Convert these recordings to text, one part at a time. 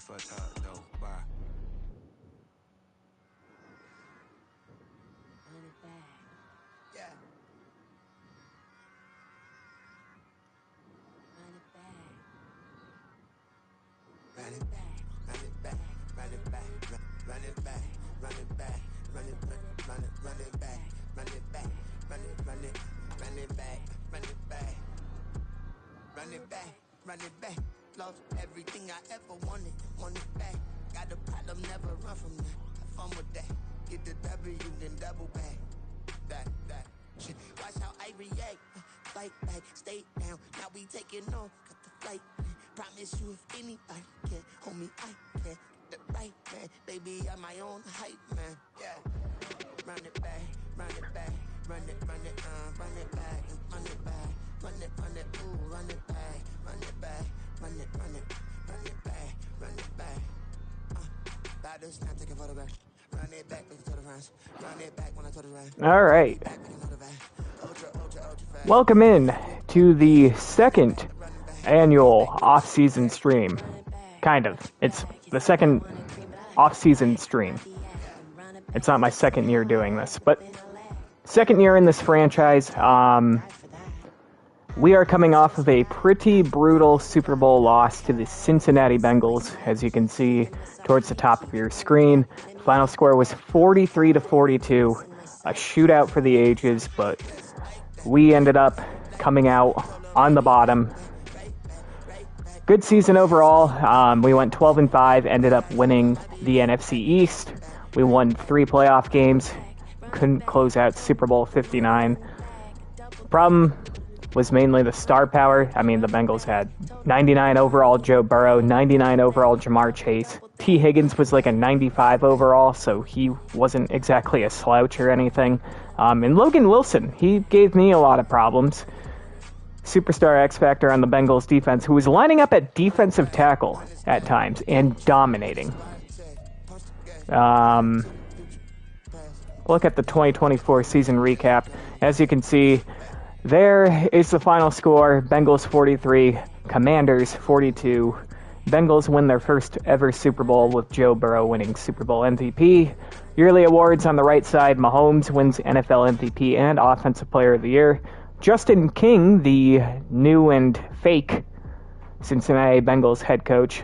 for a talk though. Bye. Yeah. Run it back, run it back, run it back, run it back, run it back, run it back, run it back, run it back, run it back, run it back, run it back, run it back. Lost everything I ever wanted, want it back. Got a problem, never run from that. Have fun with that. Get the W, then double back. That shit. Watch how I react. Fight back, stay down. Now we taking off. Got the flight. Promise you if anybody can, homie, I can. The right man, baby, I'm my own hype man. Yeah. Run it back, run it back, run it back, run it back, run it back, ooh, run it back, run it back, run it back, run it back. Batters not taking photograph. Run it back, make it to the runs. Run it back when I told it run. All right. Welcome in to the second annual off-season stream. Kind of. It's the second off-season stream. It's not my second year doing this, but second year in this franchise. We are coming off of a pretty brutal Super Bowl loss to the Cincinnati Bengals, as you can see towards the top of your screen. The final score was 43-42, a shootout for the ages, but we ended up coming out on the bottom. Good season overall. We went 12-5, ended up winning the NFC East. We won 3 playoff games, couldn't close out Super Bowl 59. Problem was mainly the star power. I mean, the Bengals had 99 overall Joe Burrow, 99 overall Jamar Chase. T. Higgins was like a 95 overall, so he wasn't exactly a slouch or anything. And Logan Wilson, he gave me a lot of problems. Superstar X-Factor on the Bengals defense, who was lining up at defensive tackle at times and dominating. Look at the 2024 season recap. As you can see, there is the final score. Bengals 43, Commanders 42. Bengals win their first ever Super Bowl with Joe Burrow winning Super Bowl MVP. Yearly awards on the right side, Mahomes wins NFL MVP and Offensive Player of the Year. Justin King, the new and fake Cincinnati Bengals head coach,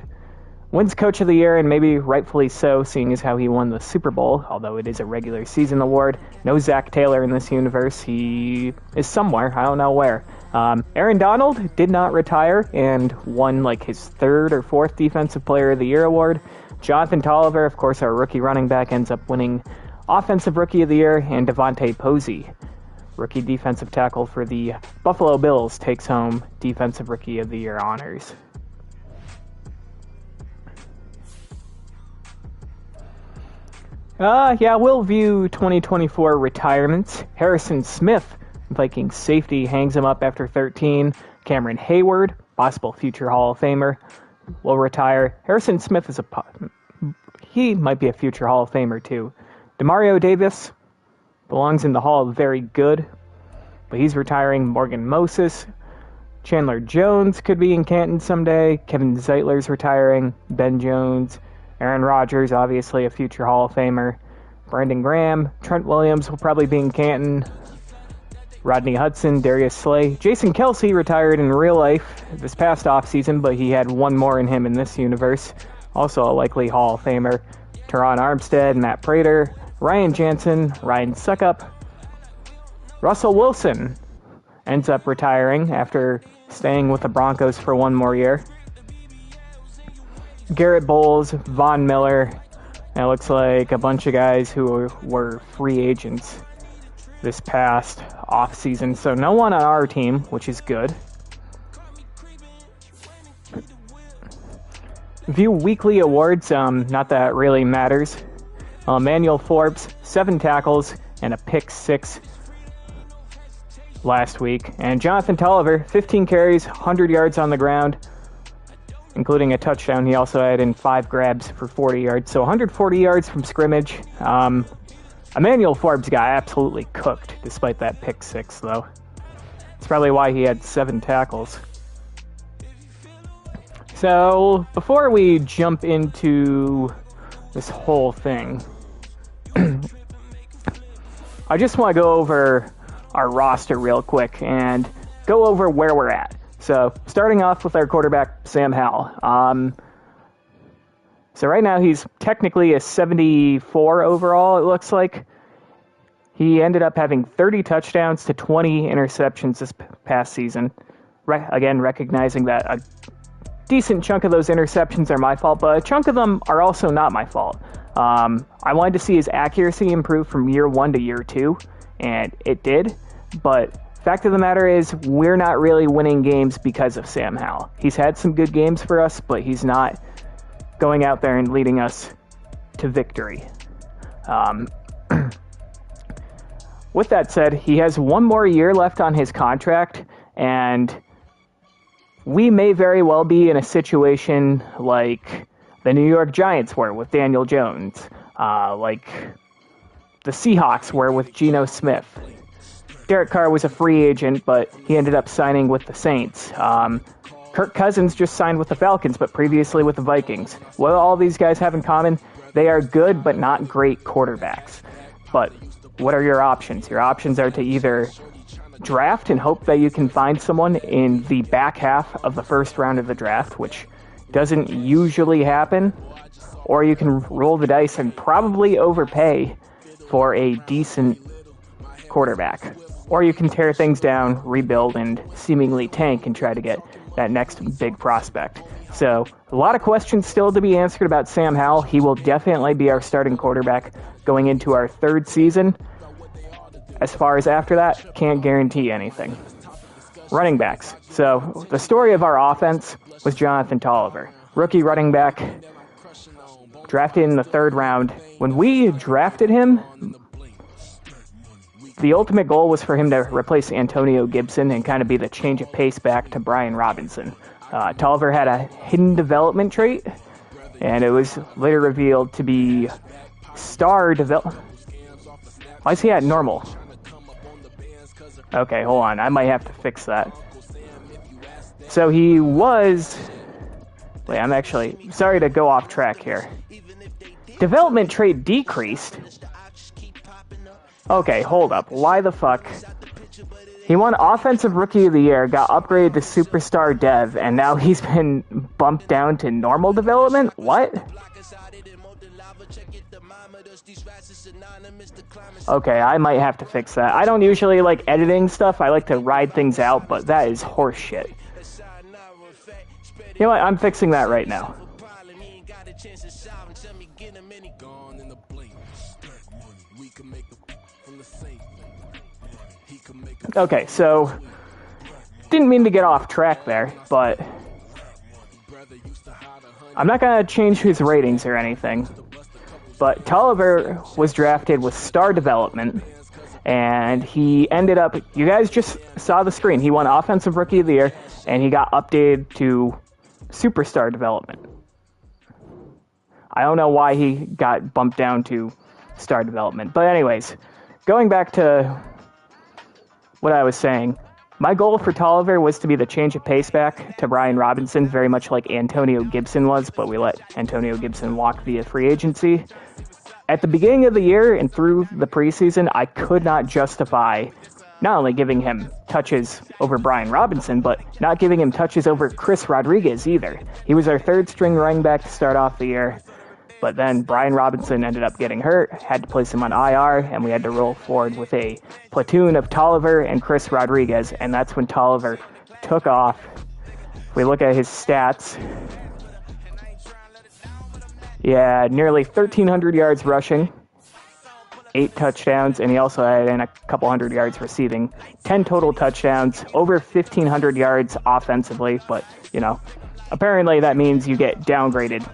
wins Coach of the Year, and maybe rightfully so, seeing as how he won the Super Bowl, although it is a regular season award. No Zach Taylor in this universe. He is somewhere. I don't know where. Aaron Donald did not retire and won like his 3rd or 4th Defensive Player of the Year award. Jonathan Tolliver, of course, our rookie running back, ends up winning Offensive Rookie of the Year, and Devontae Posey, rookie defensive tackle for the Buffalo Bills, takes home Defensive Rookie of the Year honors. We'll view 2024 retirements. Harrison Smith, Vikings safety, hangs him up after 13. Cameron Hayward, possible future Hall of Famer, will retire. Harrison Smith he might be a future Hall of Famer too. Demario Davis belongs in the Hall of Very Good, but he's retiring. Morgan Moses. Chandler Jones could be in Canton someday. Kevin Zeitler's retiring. Ben Jones. Aaron Rodgers, obviously a future Hall of Famer. Brandon Graham. Trent Williams will probably be in Canton. Rodney Hudson, Darius Slay. Jason Kelce retired in real life this past offseason, but he had one more in him in this universe. Also a likely Hall of Famer. Teron Armstead, Matt Prater, Ryan Jansen, Ryan Suckup. Russell Wilson ends up retiring after staying with the Broncos for one more year. Garrett Bowles, Von Miller, and it looks like a bunch of guys who were free agents this past offseason. So no one on our team, which is good. View weekly awards, not that it really matters. Emmanuel Forbes, 7 tackles and a pick 6 last week. And Jonathan Tolliver, 15 carries, 100 yards on the ground, including a touchdown. He also had in 5 grabs for 40 yards. So 140 yards from scrimmage. Emmanuel Forbes got absolutely cooked despite that pick 6, though. It's probably why he had 7 tackles. So, before we jump into this whole thing, I just want to go over our roster real quick and go over where we're at. So, starting off with our quarterback, Sam Howell. So right now he's technically a 74 overall, it looks like. He ended up having 30 touchdowns to 20 interceptions this past season. Again, recognizing that a decent chunk of those interceptions are my fault, but a chunk of them are also not my fault. I wanted to see his accuracy improve from year 1 to year 2, and it did. But fact of the matter is, we're not really winning games because of Sam Howell. He's had some good games for us, but he's not going out there and leading us to victory. With that said, he has one more year left on his contract, and we may very well be in a situation like the New York Giants were with Daniel Jones, like the Seahawks were with Geno Smith. Derek Carr was a free agent, but he ended up signing with the Saints. Kirk Cousins just signed with the Falcons, but previously with the Vikings. What do all these guys have in common? They are good, but not great quarterbacks. But what are your options? Your options are to either draft and hope that you can find someone in the back half of the first round of the draft, which doesn't usually happen, or you can roll the dice and probably overpay for a decent quarterback. Or you can tear things down, rebuild, and seemingly tank and try to get that next big prospect. So, a lot of questions still to be answered about Sam Howell. He will definitely be our starting quarterback going into our third season. As far as after that, can't guarantee anything. Running backs. So, the story of our offense was Jonathan Tolliver. Rookie running back, drafted in the 3rd round. When we drafted him, the ultimate goal was for him to replace Antonio Gibson and kind of be the change of pace back to Brian Robinson. Tolliver had a hidden development trait, and it was later revealed to be star development. Why is he at normal? Okay, hold on. I might have to fix that. So he was... Wait, I'm actually... Sorry to go off track here. Development trait decreased? Okay, hold up. Why the fuck? He won Offensive Rookie of the Year, got upgraded to Superstar Dev, and now he's been bumped down to normal development? What? Okay, I might have to fix that. I don't usually like editing stuff. I like to ride things out, but that is horse shit. You know what? I'm fixing that right now. Okay, so didn't mean to get off track there, but I'm not going to change his ratings or anything. But Tolliver was drafted with star development, and he ended up, you guys just saw the screen, he won Offensive Rookie of the Year, and he got updated to Superstar development. I don't know why he got bumped down to star development. But anyways, going back to what I was saying, my goal for Tolliver was to be the change of pace back to Brian Robinson, very much like Antonio Gibson was, but we let Antonio Gibson walk via free agency. At the beginning of the year and through the preseason, I could not justify not only giving him touches over Brian Robinson, but not giving him touches over Chris Rodriguez either. He was our 3rd string running back to start off the year, but then Brian Robinson ended up getting hurt, had to place him on IR, and we had to roll forward with a platoon of Tolliver and Chris Rodriguez, and that's when Tolliver took off. If we look at his stats, yeah, nearly 1,300 yards rushing, 8 touchdowns, and he also had in a couple hundred yards receiving. 10 total touchdowns, over 1,500 yards offensively, but, you know, apparently that means you get downgraded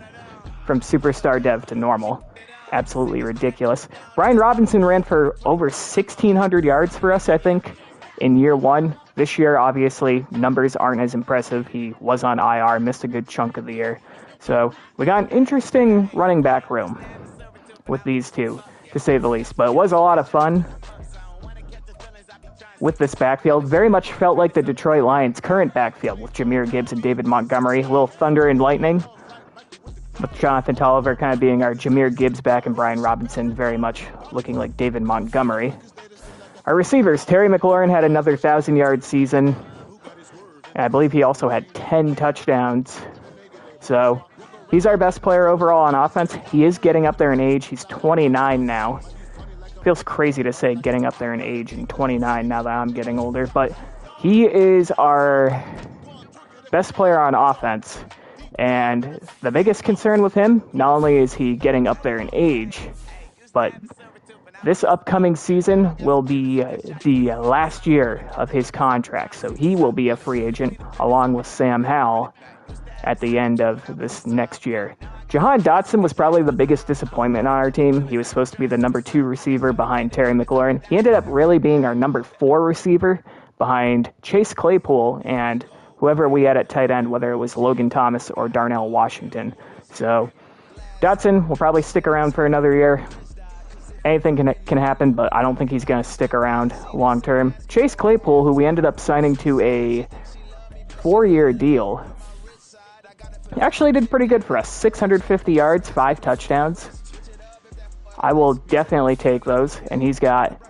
from Superstar Dev to normal. Absolutely ridiculous. Brian Robinson ran for over 1,600 yards for us, I think, in year 1. This year, obviously, numbers aren't as impressive. He was on IR, missed a good chunk of the year. So we got an interesting running back room with these two, to say the least. But it was a lot of fun. with this backfield. Very much felt like the Detroit Lions' current backfield with Jahmyr Gibbs and David Montgomery. A little thunder and lightning, with Jonathan Tolliver kind of being our Jahmyr Gibbs back and Brian Robinson very much looking like David Montgomery. Our receivers, Terry McLaurin had another 1,000-yard season, and I believe he also had 10 touchdowns. So he's our best player overall on offense. He is getting up there in age. He's 29 now. Feels crazy to say getting up there in age and 29 now that I'm getting older, but he is our best player on offense. And the biggest concern with him, not only is he getting up there in age, but this upcoming season will be the last year of his contract. So he will be a free agent along with Sam Howell at the end of this next year. Jahan Dotson was probably the biggest disappointment on our team. He was supposed to be the number 2 receiver behind Terry McLaurin. He ended up really being our number 4 receiver behind Chase Claypool and whoever we had at tight end, whether it was Logan Thomas or Darnell Washington. So Dotson will probably stick around for another year. Anything can happen, but I don't think he's going to stick around long term. Chase Claypool, who we ended up signing to a 4-year deal, actually did pretty good for us. 650 yards, 5 touchdowns. I will definitely take those. And he's got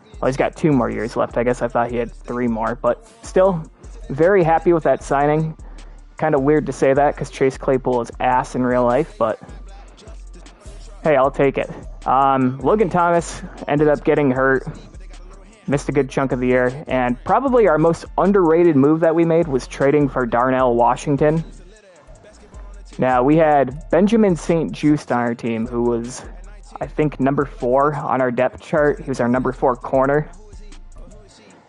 2 more years left. I guess I thought he had 3 more, but still very happy with that signing. Kind of weird to say that because Chase Claypool is ass in real life, but hey, I'll take it. Logan Thomas ended up getting hurt, missed a good chunk of the year, and probably our most underrated move that we made was trading for Darnell Washington. Now, we had Benjamin St. Juste on our team, who was, I think, number 4 on our depth chart. He was our number 4 corner,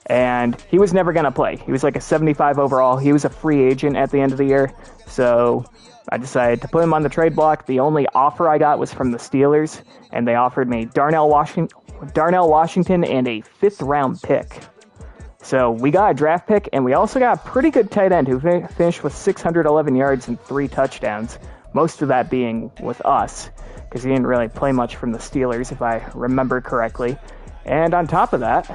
and he was never going to play. He was like a 75 overall. He was a free agent at the end of the year, so I decided to put him on the trade block. The only offer I got was from the Steelers, and they offered me Darnell Washington and a 5th-round pick. So we got a draft pick, and we also got a pretty good tight end who finished with 611 yards and 3 touchdowns, most of that being with us, because he didn't really play much from the Steelers, if I remember correctly. And on top of that,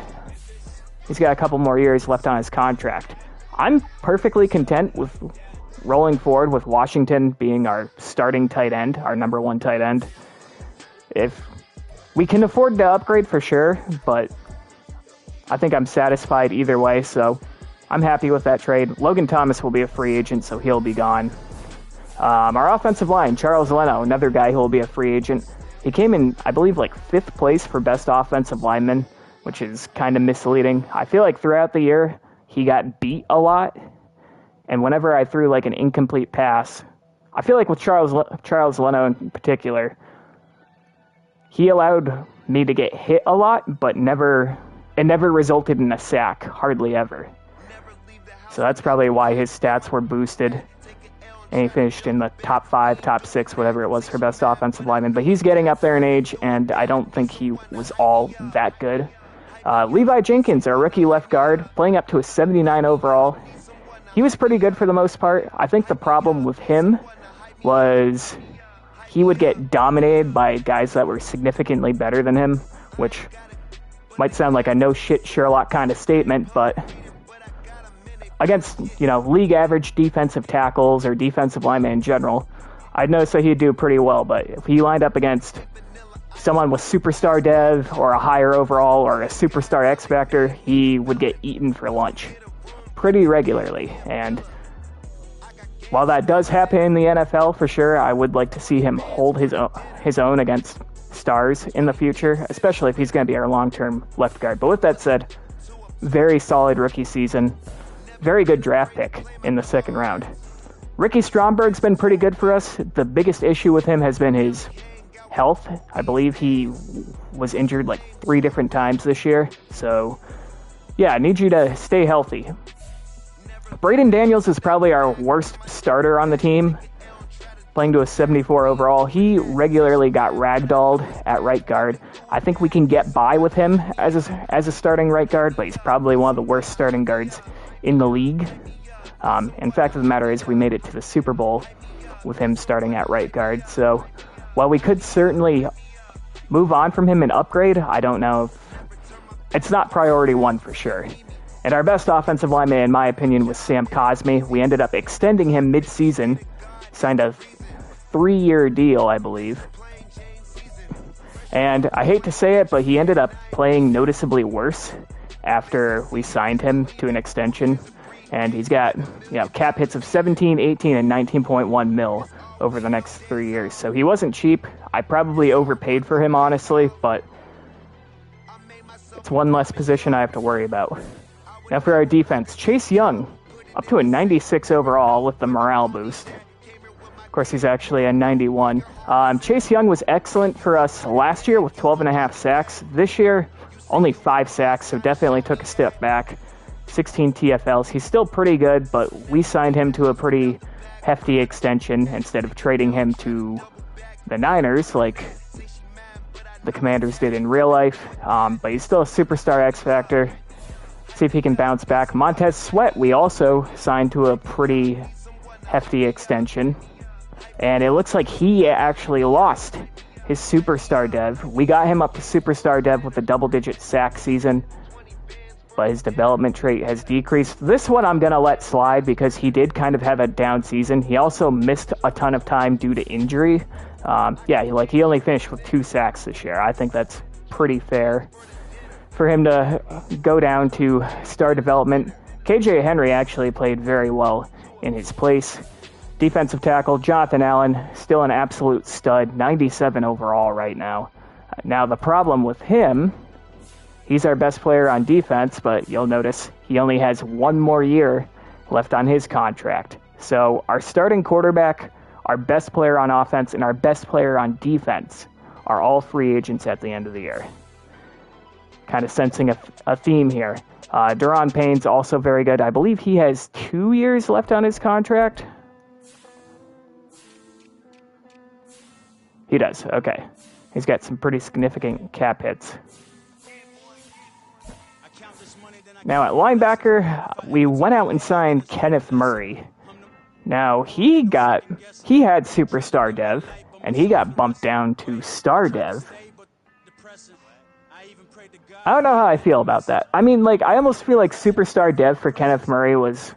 he's got a couple more years left on his contract. I'm perfectly content with rolling forward with Washington being our starting tight end, our number 1 tight end. If we can afford to upgrade for sure, but I think I'm satisfied either way, so I'm happy with that trade. Logan Thomas will be a free agent, so he'll be gone. Our offensive line, Charles Leno, another guy who will be a free agent. He came in, I believe, like 5th place for best offensive lineman, which is kind of misleading. I feel like throughout the year, he got beat a lot. And whenever I threw like an incomplete pass, I feel like with Charles Leno in particular, he allowed me to get hit a lot, but it never resulted in a sack, hardly ever. So that's probably why his stats were boosted. And he finished in the top 5, top 6, whatever it was for best offensive lineman. But he's getting up there in age, and I don't think he was all that good. Levi Jenkins, our rookie left guard, playing up to a 79 overall. He was pretty good for the most part. I think the problem with him was he would get dominated by guys that were significantly better than him, which might sound like a no-shit Sherlock kind of statement, but against, league average defensive tackles or defensive linemen in general, I'd notice that he'd do pretty well. But if he lined up against someone with superstar dev or a higher overall or a superstar X factor, he would get eaten for lunch pretty regularly. And while that does happen in the NFL for sure, I would like to see him hold his own against stars in the future, especially if he's going to be our long-term left guard. But with that said, very solid rookie season. Very good draft pick in the 2nd round. Ricky Stromberg's been pretty good for us. The biggest issue with him has been his health. I believe he was injured like 3 different times this year. So, yeah, I need you to stay healthy. Braden Daniels is probably our worst starter on the team, playing to a 74 overall. He regularly got ragdolled at right guard. I think we can get by with him as a starting right guard, but he's probably one of the worst starting guards in the league. And fact of the matter is we made it to the Super Bowl with him starting at right guard. So while we could certainly move on from him and upgrade, I don't know if it's not priority 1 for sure. And our best offensive lineman, in my opinion, was Sam Cosme. We ended up extending him mid-season, signed a 3-year deal, I believe. And I hate to say it, but he ended up playing noticeably worse after we signed him to an extension. And he's got, cap hits of 17, 18, and 19.1 mil over the next 3 years. So he wasn't cheap. I probably overpaid for him, honestly, but it's one less position I have to worry about. Now for our defense, Chase Young, up to a 96 overall with the morale boost. Of course, he's actually a 91. Chase Young was excellent for us last year with 12.5 sacks. This year, only 5 sacks, so definitely took a step back. 16 TFLs. He's still pretty good, but we signed him to a pretty hefty extension instead of trading him to the Niners like the Commanders did in real life. But he's still a superstar X Factor. See if he can bounce back. Montez Sweat, we also signed to a pretty hefty extension. And it looks like he actually lost his superstar dev. We got him up to superstar dev with a double-digit sack season, but his development trait has decreased. This one I'm going to let slide because he did kind of have a down season. He also missed a ton of time due to injury. He only finished with 2 sacks this year. I think that's pretty fair for him to go down to star development. KJ Henry actually played very well in his place. Defensive tackle, Jonathan Allen, still an absolute stud, 97 overall right now. Now, the problem with him, he's our best player on defense, but you'll notice he only has 1 more year left on his contract. So our starting quarterback, our best player on offense, and our best player on defense are all free agents at the end of the year. Kind of sensing a theme here. Daron Payne's also very good. I believe he has 2 years left on his contract. He does, okay. He's got some pretty significant cap hits. Now at linebacker, we went out and signed Kenneth Murray. Now he had superstar dev, and he got bumped down to star dev. I don't know how I feel about that. I mean, I almost feel like superstar dev for Kenneth Murray was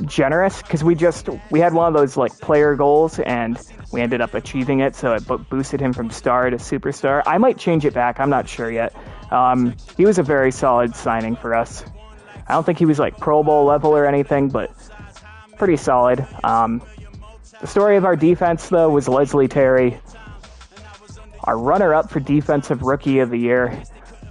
generous, because we had one of those player goals and we ended up achieving it, so it boosted him from star to superstar. I might change it back, I'm not sure yet. He was a very solid signing for us. I don't think he was Pro Bowl level or anything, but pretty solid. The story of our defense, though, was Leslie Terry, our runner-up for Defensive Rookie of the Year,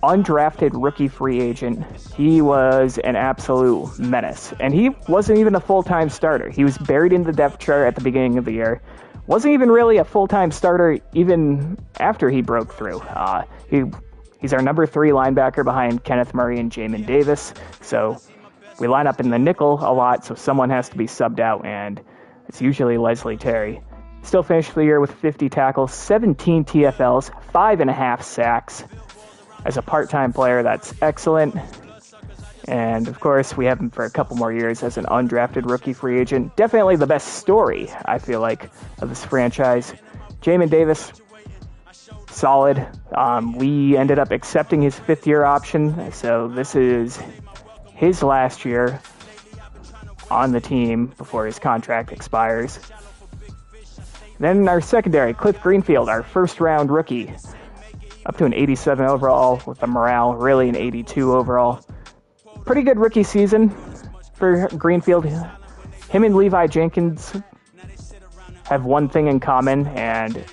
undrafted rookie free agent. He was an absolute menace, and he wasn't even a full-time starter. He was buried in the depth chart at the beginning of the year. Wasn't even really a full-time starter even after he broke through. He's our number 3 linebacker behind Kenneth Murray and Jamin Davis, so we line up in the nickel a lot, so someone has to be subbed out, and it's usually Leslie Terry. Still finished the year with 50 tackles, 17 TFLs, 5.5 sacks. As a part-time player, that's excellent. And, of course, we have him for a couple more years as an undrafted rookie free agent. Definitely the best story, I feel like, of this franchise. Jamin Davis, solid. We ended up accepting his 5th-year option, so this is his last year on the team before his contract expires. Then in our secondary, Cliff Greenfield, our first-round rookie, up to an 87 overall with the morale, really an 82 overall. Pretty good rookie season for Greenfield. Him and Levi Jenkins have one thing in common, and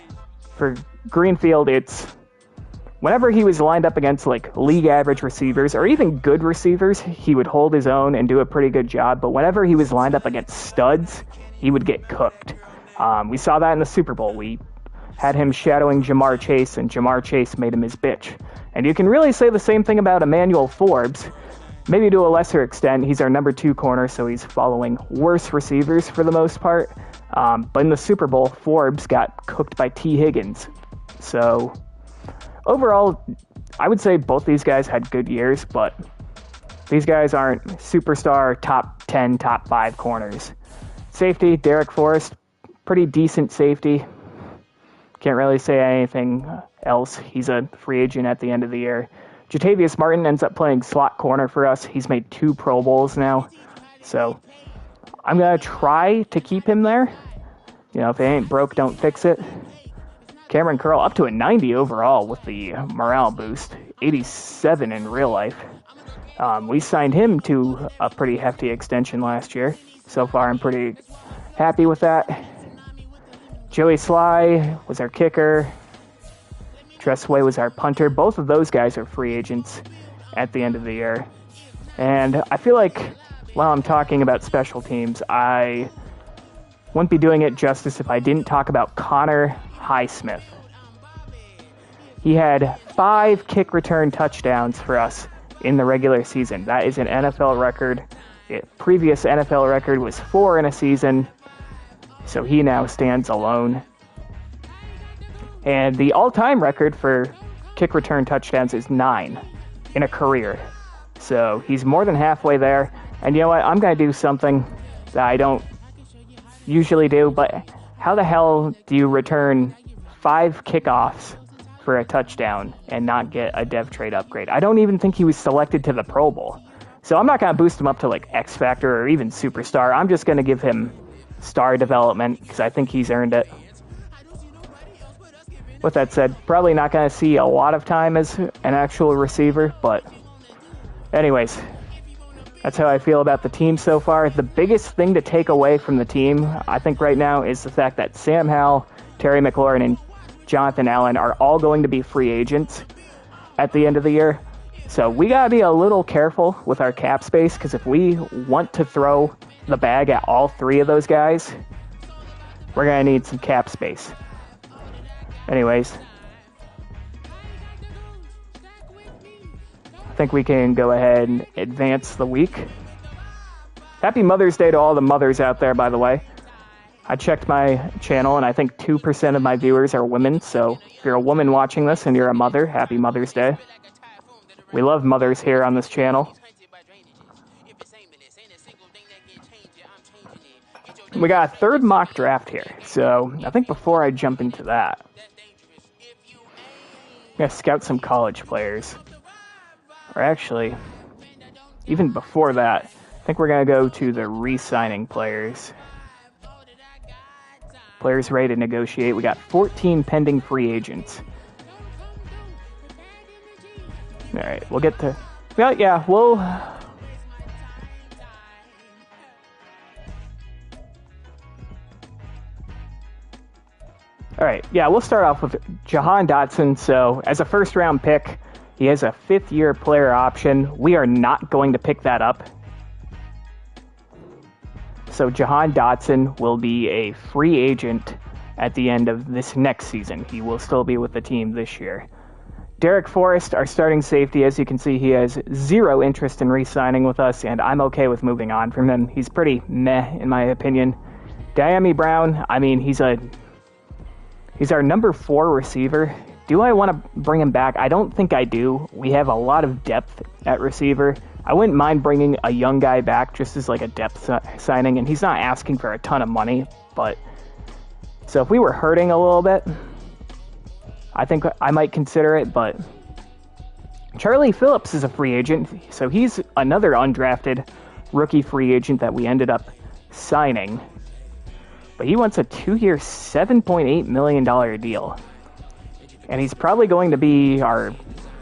for Greenfield, it's whenever he was lined up against league average receivers or even good receivers, he would hold his own and do a pretty good job. But whenever he was lined up against studs, he would get cooked. We saw that in the Super Bowl. We had him shadowing Jamar Chase, and Jamar Chase made him his bitch. And you can really say the same thing about Emmanuel Forbes. Maybe to a lesser extent, he's our number 2 corner, so he's following worse receivers for the most part. But in the Super Bowl, Forbes got cooked by T. Higgins. So overall, I would say both these guys had good years, but these guys aren't superstar top 10, top 5 corners. Safety, Derek Forrest, pretty decent safety. Can't really say anything else. He's a free agent at the end of the year. Jatavius Martin ends up playing slot corner for us. He's made 2 Pro Bowls now. So I'm going to try to keep him there. You know, if it ain't broke, don't fix it. Cameron Curl up to a 90 overall with the morale boost. 87 in real life. We signed him to a pretty hefty extension last year. So far, I'm pretty happy with that. Joey Sly was our kicker. Tressway was our punter. Both of those guys are free agents at the end of the year. And I feel like while I'm talking about special teams, I wouldn't be doing it justice if I didn't talk about Connor Highsmith. He had 5 kick return touchdowns for us in the regular season. That is an NFL record. The previous NFL record was 4 in a season, so he now stands alone. And the all-time record for kick return touchdowns is 9 in a career. So he's more than halfway there. And you know what? I'm going to do something that I don't usually do, but how the hell do you return 5 kickoffs for a touchdown and not get a dev trade upgrade? I don't even think he was selected to the Pro Bowl. So I'm not going to boost him up to like X Factor or even Superstar. I'm just going to give him star development because I think he's earned it. With that said, probably not going to see a lot of time as an actual receiver, but anyways, that's how I feel about the team so far. The biggest thing to take away from the team, I think right now, is the fact that Sam Howell, Terry McLaurin, and Jonathan Allen are all going to be free agents at the end of the year. So we got to be a little careful with our cap space, because if we want to throw the bag at all 3 of those guys, we're going to need some cap space. Anyways, I think we can go ahead and advance the week. Happy Mother's Day to all the mothers out there, by the way. I checked my channel, and I think 2% of my viewers are women, so if you're a woman watching this and you're a mother, happy Mother's Day. We love mothers here on this channel. We got a 3rd mock draft here, so I think before I jump into that, I'm going to scout some college players. Or actually, even before that, I think we're going to go to the re-signing players. Players ready to negotiate. We got 14 pending free agents. Alright, we'll get to... Well, yeah, we'll... Alright, yeah, we'll start off with Jahan Dotson. So, as a first-round pick, he has a 5th-year player option. We are not going to pick that up. So, Jahan Dotson will be a free agent at the end of this next season. He will still be with the team this year. Derek Forrest, our starting safety, as you can see, he has 0 interest in re-signing with us, and I'm okay with moving on from him. He's pretty meh, in my opinion. Dyami Brown, I mean, he's our number 4 receiver. Do I want to bring him back? I don't think I do. We have a lot of depth at receiver. I wouldn't mind bringing a young guy back just as like a depth signing, and he's not asking for a ton of money, but... So if we were hurting a little bit, I think I might consider it, but... Charlie Phillips is a free agent, so he's another undrafted rookie free agent that we ended up signing. But he wants a 2-year, $7.8 million deal. And he's probably going to be our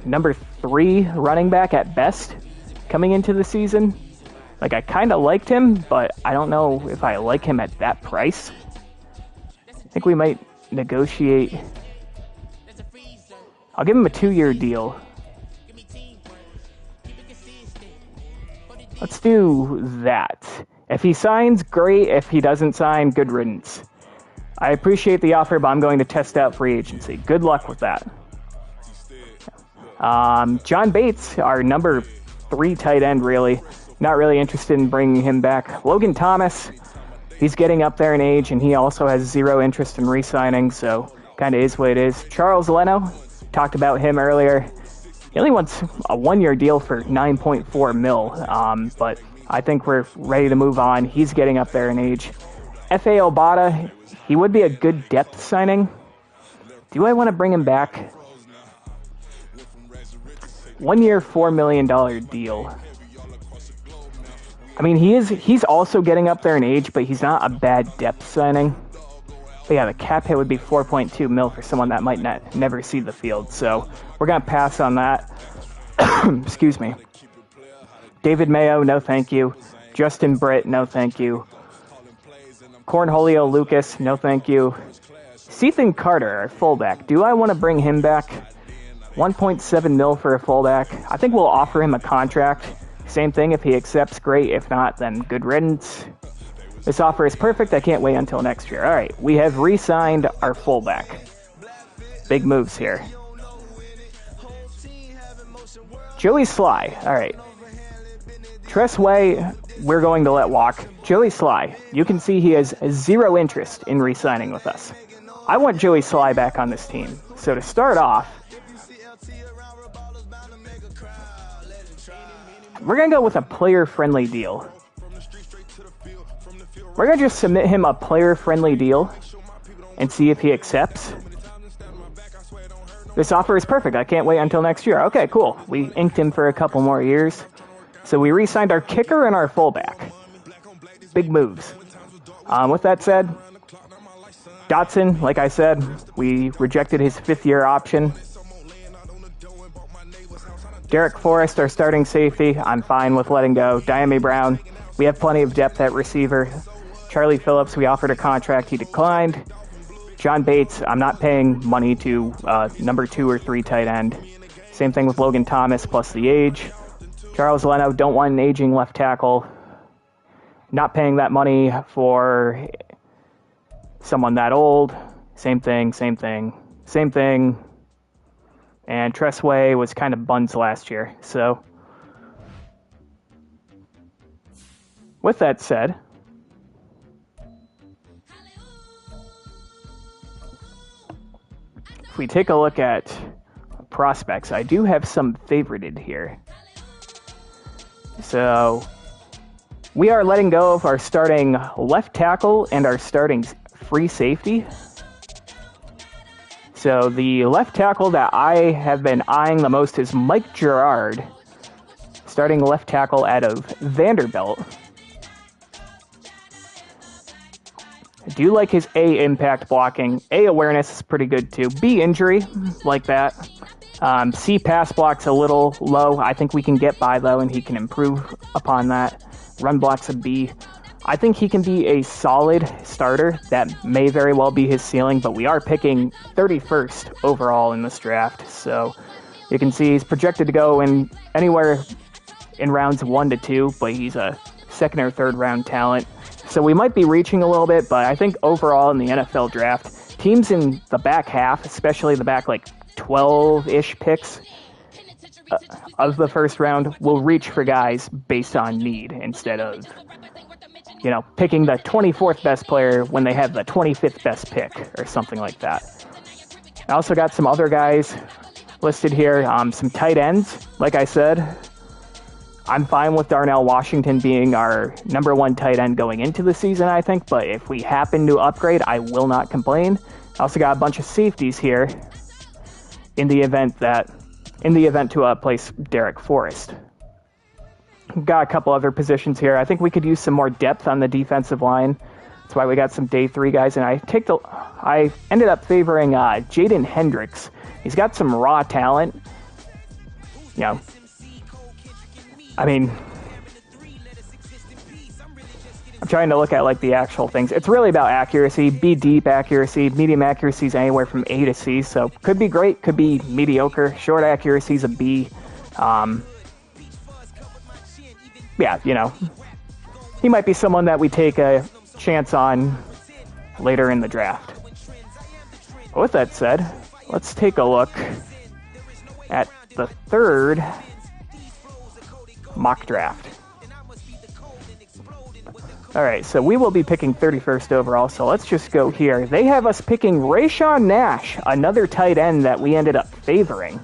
number 3 running back at best coming into the season. Like, I kind of liked him, but I don't know if I like him at that price. I think we might negotiate. I'll give him a 2-year deal. Let's do that. If he signs, great. If he doesn't sign, good riddance. I appreciate the offer, but I'm going to test out free agency. Good luck with that. John Bates, our number 3 tight end, really. Not really interested in bringing him back. Logan Thomas, he's getting up there in age, and he also has 0 interest in re-signing, so kind of is what it is. Charles Leno, talked about him earlier. He only wants a 1-year deal for $9.4 million, but I think we're ready to move on. He's getting up there in age. F.A. Obata, he would be a good depth signing. Do I want to bring him back? 1 year, $4 million deal. I mean, he's also getting up there in age, but he's not a bad depth signing. But yeah, the cap hit would be 4.2 mil for someone that might never see the field. So we're going to pass on that. Excuse me. David Mayo, no thank you. Justin Britt, no thank you. Cornholio Lucas, no thank you. Sethan Carter, our fullback. Do I want to bring him back? 1.7 mil for a fullback. I think we'll offer him a contract. Same thing, if he accepts, great. If not, then good riddance. This offer is perfect. I can't wait until next year. All right, we have re-signed our fullback. Big moves here. Joey Sly. All right. Tressway, we're going to let walk. Joey Sly, you can see he has zero interest in re-signing with us. I want Joey Sly back on this team. So to start off, we're going to go with a player-friendly deal. We're going to just submit him a player-friendly deal and see if he accepts. This offer is perfect. I can't wait until next year. Okay, cool. We inked him for a couple more years. So we re-signed our kicker and our fullback. Big moves. With that said, Dotson, like I said, we rejected his fifth-year option. Derek Forrest, our starting safety, I'm fine with letting go. Diami Brown, we have plenty of depth at receiver. Charlie Phillips, we offered a contract, he declined. John Bates, I'm not paying money to number 2 or 3 tight end. Same thing with Logan Thomas plus the age. Charles Leno, don't want an aging left tackle. Not paying that money for someone that old. Same thing. And Tressway was kind of buns last year. So, with that said, if we take a look at prospects, I do have some favorited here. So, we are letting go of our starting left tackle and our starting free safety. So the left tackle that I have been eyeing the most is Mike Gerard, starting left tackle out of Vanderbilt. I do like his A, impact blocking. A, awareness is pretty good too. B, injury, like that. C, pass block's a little low. I think we can get by though, and he can improve upon that. Run block's a B. I think he can be a solid starter. That may very well be his ceiling, but we are picking 31st overall in this draft. So you can see he's projected to go in anywhere in rounds 1 to 2, but he's a second or third round talent. So we might be reaching a little bit, but I think overall in the NFL draft, teams in the back half, especially the back like 12-ish picks of the first round, will reach for guys based on need instead of, you know, picking the 24th best player when they have the 25th best pick or something like that. I also got some other guys listed here, some tight ends. Like I said, I'm fine with Darnell Washington being our number 1 tight end going into the season, I think, but if we happen to upgrade, I will not complain. I also got a bunch of safeties here in the event to place Derek Forrest. Got a couple other positions here. I think we could use some more depth on the defensive line. That's why we got some day 3 guys, and I ended up favoring Jaden Hendricks. He's got some raw talent. You know, I mean, I'm trying to look at like the actual things. It's really about accuracy. B deep accuracy, medium accuracy is anywhere from A to C. So could be great, could be mediocre. Short accuracy is a B. Yeah, you know, he might be someone that we take a chance on later in the draft. But with that said, let's take a look at the 3rd mock draft. Alright, so we will be picking 31st overall, so let's just go here. They have us picking Rayshawn Nash, another tight end that we ended up favoring.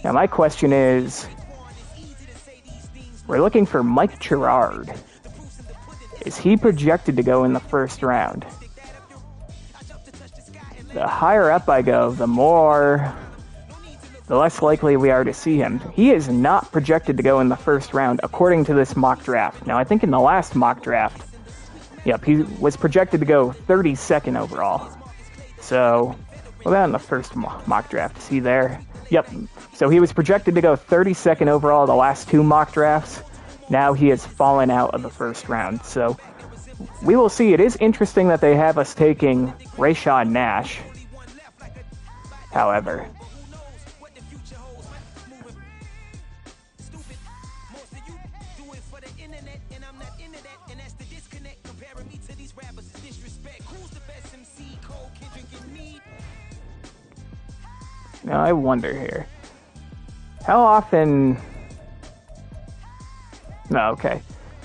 Now my question is, we're looking for Mike Gerard. Is he projected to go in the 1st round? The higher up I go, the more the less likely we are to see him. He is not projected to go in the first round, according to this mock draft. Now, I think in the last mock draft, yep, he was projected to go 32nd overall. So, what about in the first mock draft? Is he there? Yep. So he was projected to go 32nd overall the last 2 mock drafts. Now he has fallen out of the first round. So we will see. It is interesting that they have us taking Rayshawn Nash. However, now I wonder here. How often... No, okay.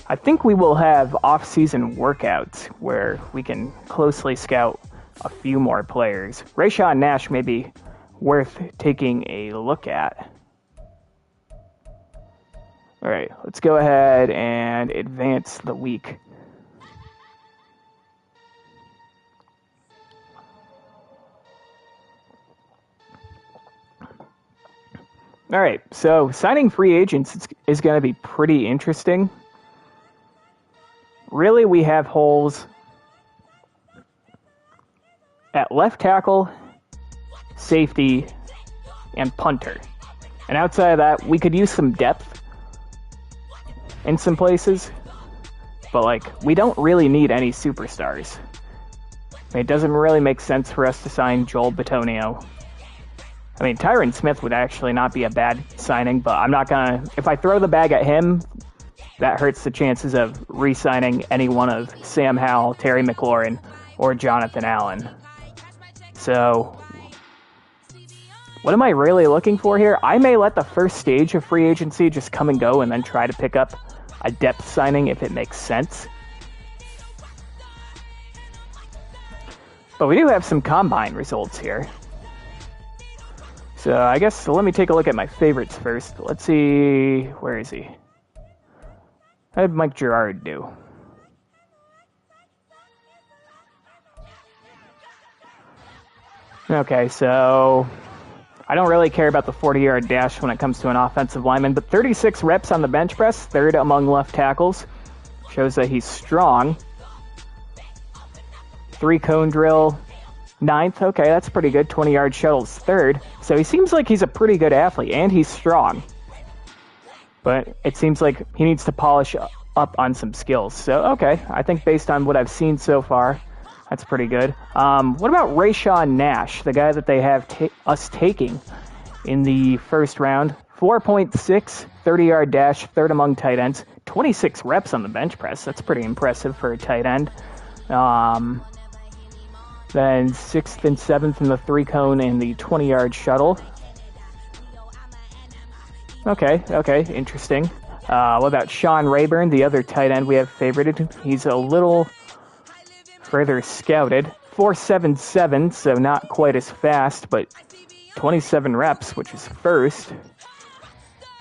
I think we will have off-season workouts where we can closely scout a few more players. Rayshawn Nash may be worth taking a look at. Alright, let's go ahead and advance the week. All right, so signing free agents is going to be pretty interesting. Really, we have holes at left tackle, safety, and punter. And outside of that, we could use some depth in some places. But, like, we don't really need any superstars. It doesn't really make sense for us to sign Joel Bitonio. I mean, Tyron Smith would actually not be a bad signing, but I'm not going to... If I throw the bag at him, that hurts the chances of re-signing any one of Sam Howell, Terry McLaurin, or Jonathan Allen. So, what am I really looking for here? I may let the first stage of free agency just come and go and then try to pick up a depth signing if it makes sense. But we do have some combine results here. So I guess let me take a look at my favorites first. Let's see, where is he? How did Mike Gerard do? Okay, so I don't really care about the 40-yard dash when it comes to an offensive lineman, but 36 reps on the bench press, 3rd among left tackles. Shows that he's strong. 3 cone drill, 9th, okay, that's pretty good. 20-yard shuttles, 3rd. So he seems like he's a pretty good athlete, and he's strong. But it seems like he needs to polish up on some skills. So, okay, I think based on what I've seen so far, that's pretty good. What about Rayshawn Nash, the guy that they have us taking in the first round? 4.6, 30-yard dash, 3rd among tight ends. 26 reps on the bench press. That's pretty impressive for a tight end. Then 6th and 7th in the 3-cone and the 20-yard shuttle. Okay, interesting. What about Sean Rayburn, the other tight end we have favorited? He's a little further scouted. 4.77, so not quite as fast, but 27 reps, which is 1st.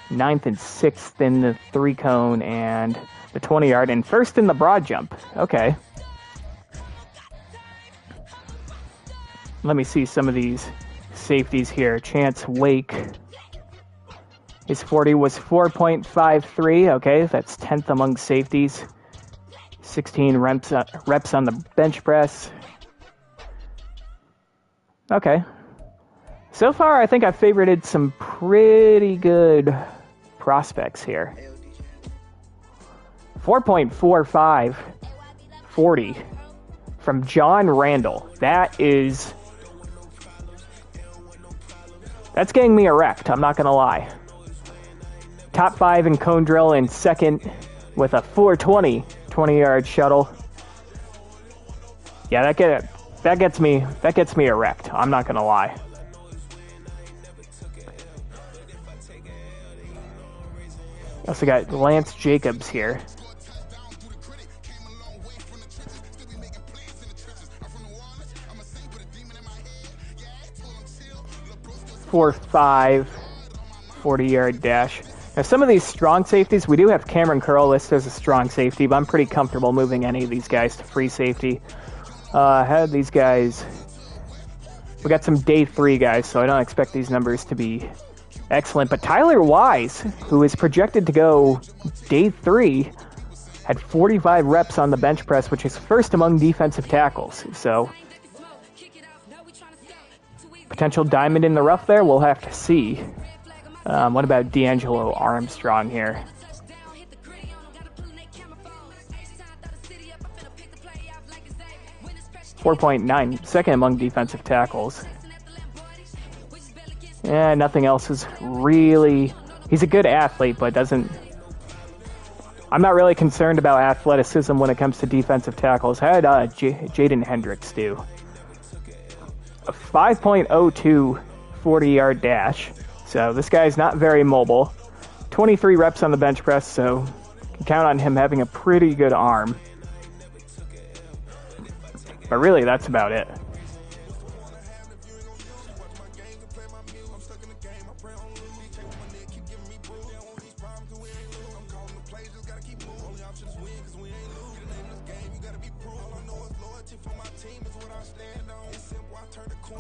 9th and 6th in the 3-cone and the 20-yard, and 1st in the broad jump. Okay. Let me see some of these safeties here. Chance Wake. His 40 was 4.53. Okay, that's 10th among safeties. 16 reps on the bench press. Okay. So far, I think I've favorited some pretty good prospects here. 4.45. 40. From John Randall. That's getting me erect, I'm not going to lie. Top 5 in cone drill and 2nd with a 4.20 20-yard shuttle. Yeah, that gets me erect, I'm not going to lie. Also got Lance Jacobs here. Four, 5, 40-yard dash. Now, some of these strong safeties, we do have Cameron Curl listed as a strong safety, but I'm pretty comfortable moving any of these guys to free safety. How did these guys... We got some day 3 guys, so I don't expect these numbers to be excellent. But Tyler Wise, who is projected to go day 3, had 45 reps on the bench press, which is first among defensive tackles. So, potential diamond in the rough there, we'll have to see. What about D'Angelo Armstrong here? 4.9, second among defensive tackles. Yeah, nothing else is really... He's a good athlete, but doesn't... I'm not really concerned about athleticism when it comes to defensive tackles. How did Jaden Hendricks do? A 5.02 40-yard dash. So this guy's not very mobile. 23 reps on the bench press, so you can count on him having a pretty good arm. But really, that's about it.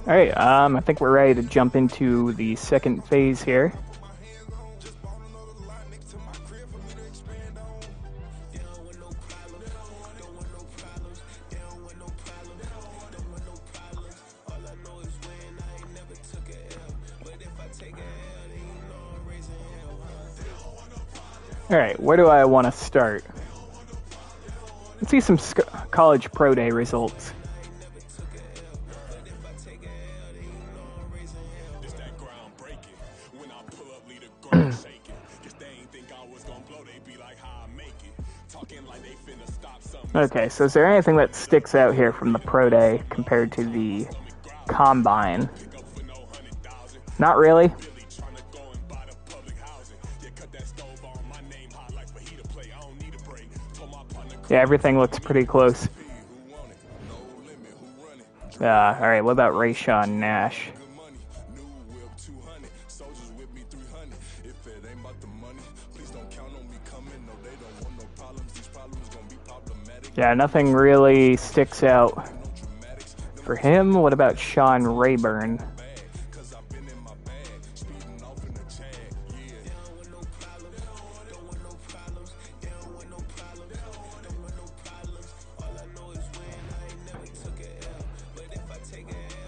All right, I think we're ready to jump into the second phase here. All right, where do I want to start? Let's see some college pro day results. Okay, so is there anything that sticks out here from the pro day compared to the combine? Not really. Yeah, everything looks pretty close. All right, what about Rayshawn Nash? Yeah, nothing really sticks out for him. What about Sean Rayburn?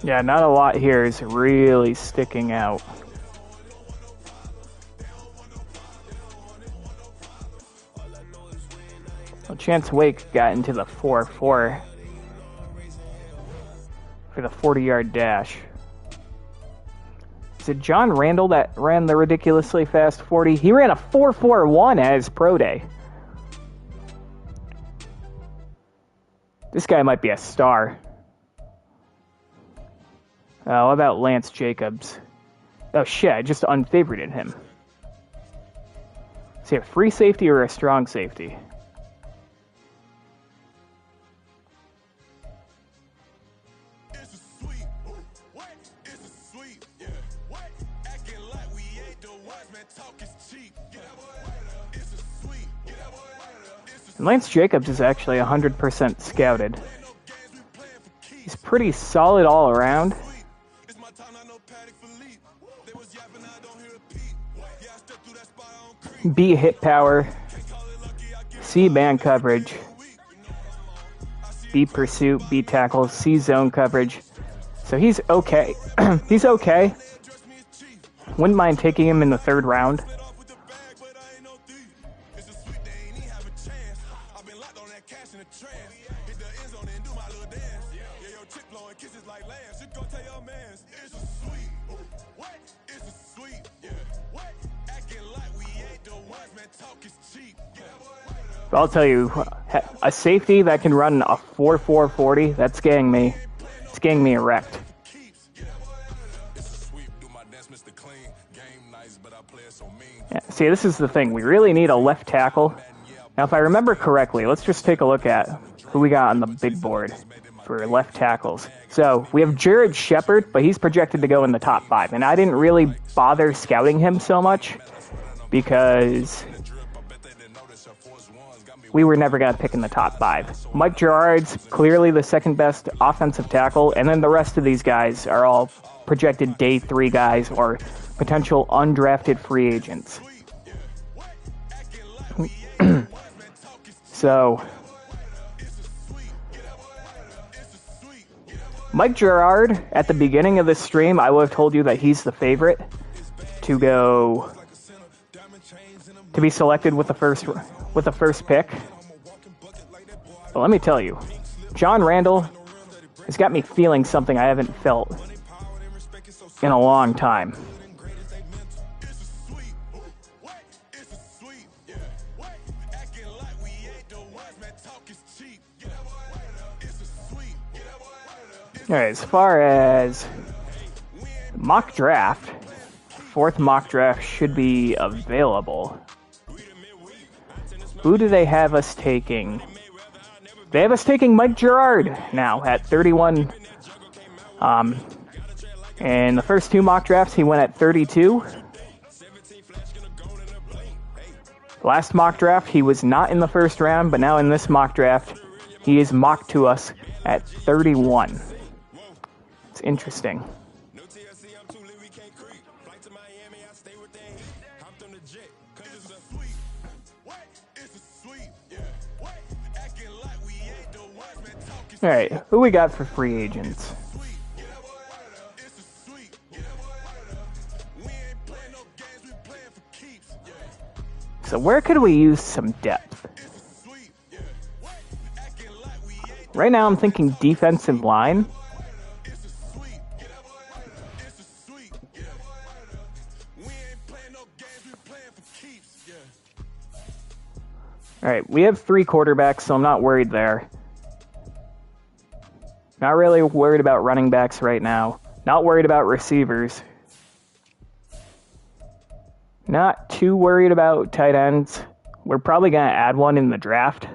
Yeah, not a lot here is really sticking out. Well, Chance Wake got into the 4-4 for the 40-yard dash. Is it John Randall that ran the ridiculously fast 40? He ran a 4.41 at his pro day. This guy might be a star. What about Lance Jacobs? Oh shit, I just unfavorited him. Is he a free safety or a strong safety? And Lance Jacobs is actually 100% scouted. He's pretty solid all around. B hit power, C man coverage, B pursuit, B tackles, C zone coverage. So he's okay. He's okay. Wouldn't mind taking him in the 3rd round. But I'll tell you, a safety that can run a 4.4 40, that's getting me. It's getting me erect. Yeah, see, this is the thing. We really need a left tackle. Now, if I remember correctly, let's just take a look at who we got on the big board for left tackles. So, we have Jared Shepard, but he's projected to go in the top 5. And I didn't really bother scouting him so much because we were never going to pick in the top 5. Mike Gerard's clearly the second best offensive tackle, and then the rest of these guys are all projected day 3 guys or potential undrafted free agents. So, Mike Gerard, at the beginning of this stream, I would have told you that he's the favorite to be selected with the first pick. But let me tell you, John Randall has got me feeling something I haven't felt in a long time. Alright, as far as mock draft, 4th mock draft should be available. Who do they have us taking? They have us taking Mike Gerard now at 31. In the first 2 mock drafts, he went at 32. Last mock draft, he was not in the first round, but now in this mock draft, he is mocked to us at 31. It's interesting. Alright, who we got for free agents? So where could we use some depth? Right now I'm thinking defensive line. Alright, we have 3 quarterbacks, so I'm not worried there. Not really worried about running backs right now. Not worried about receivers. Not too worried about tight ends. We're probably going to add one in the draft.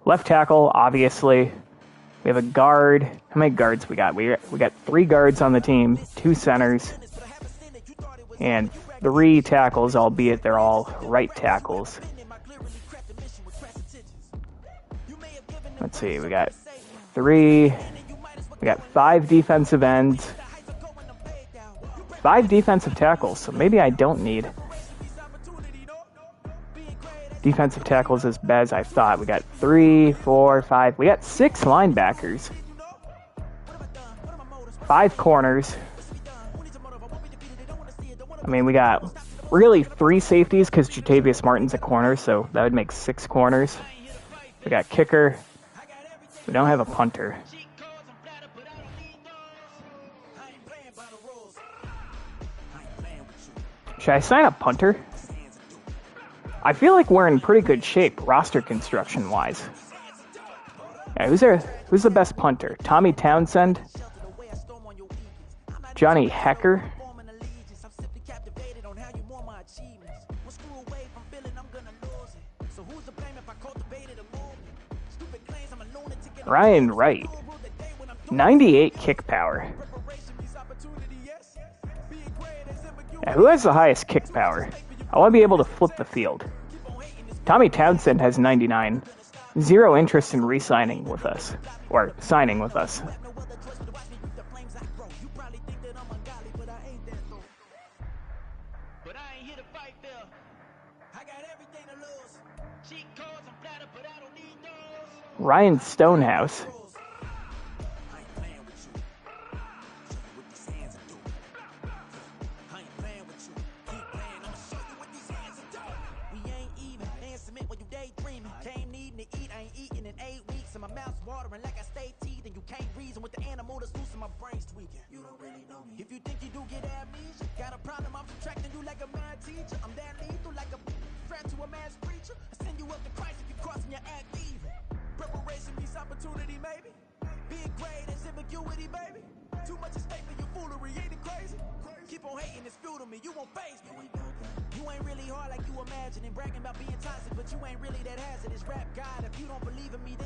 Left tackle, obviously. We have a guard. How many guards we got? We got 3 guards on the team, 2 centers, and 3 tackles, albeit they're all right tackles. Let's see, we got 5 defensive ends, 5 defensive tackles, so maybe I don't need defensive tackles as bad as I thought. We got 3, 4, 5, we got 6 linebackers, 5 corners. I mean, we got really 3 safeties because Jatavius Martin's a corner, so that would make 6 corners. We got kicker. We don't have a punter. Should I sign a punter? I feel like we're in pretty good shape, roster construction-wise. Yeah, who's the best punter? Tommy Townsend? Johnny Hecker? Ryan Wright. 98 kick power. Yeah, who has the highest kick power? I want to be able to flip the field. Tommy Townsend has 99. 0 interest in re-signing with us. Or signing with us. Ryan Stonehouse.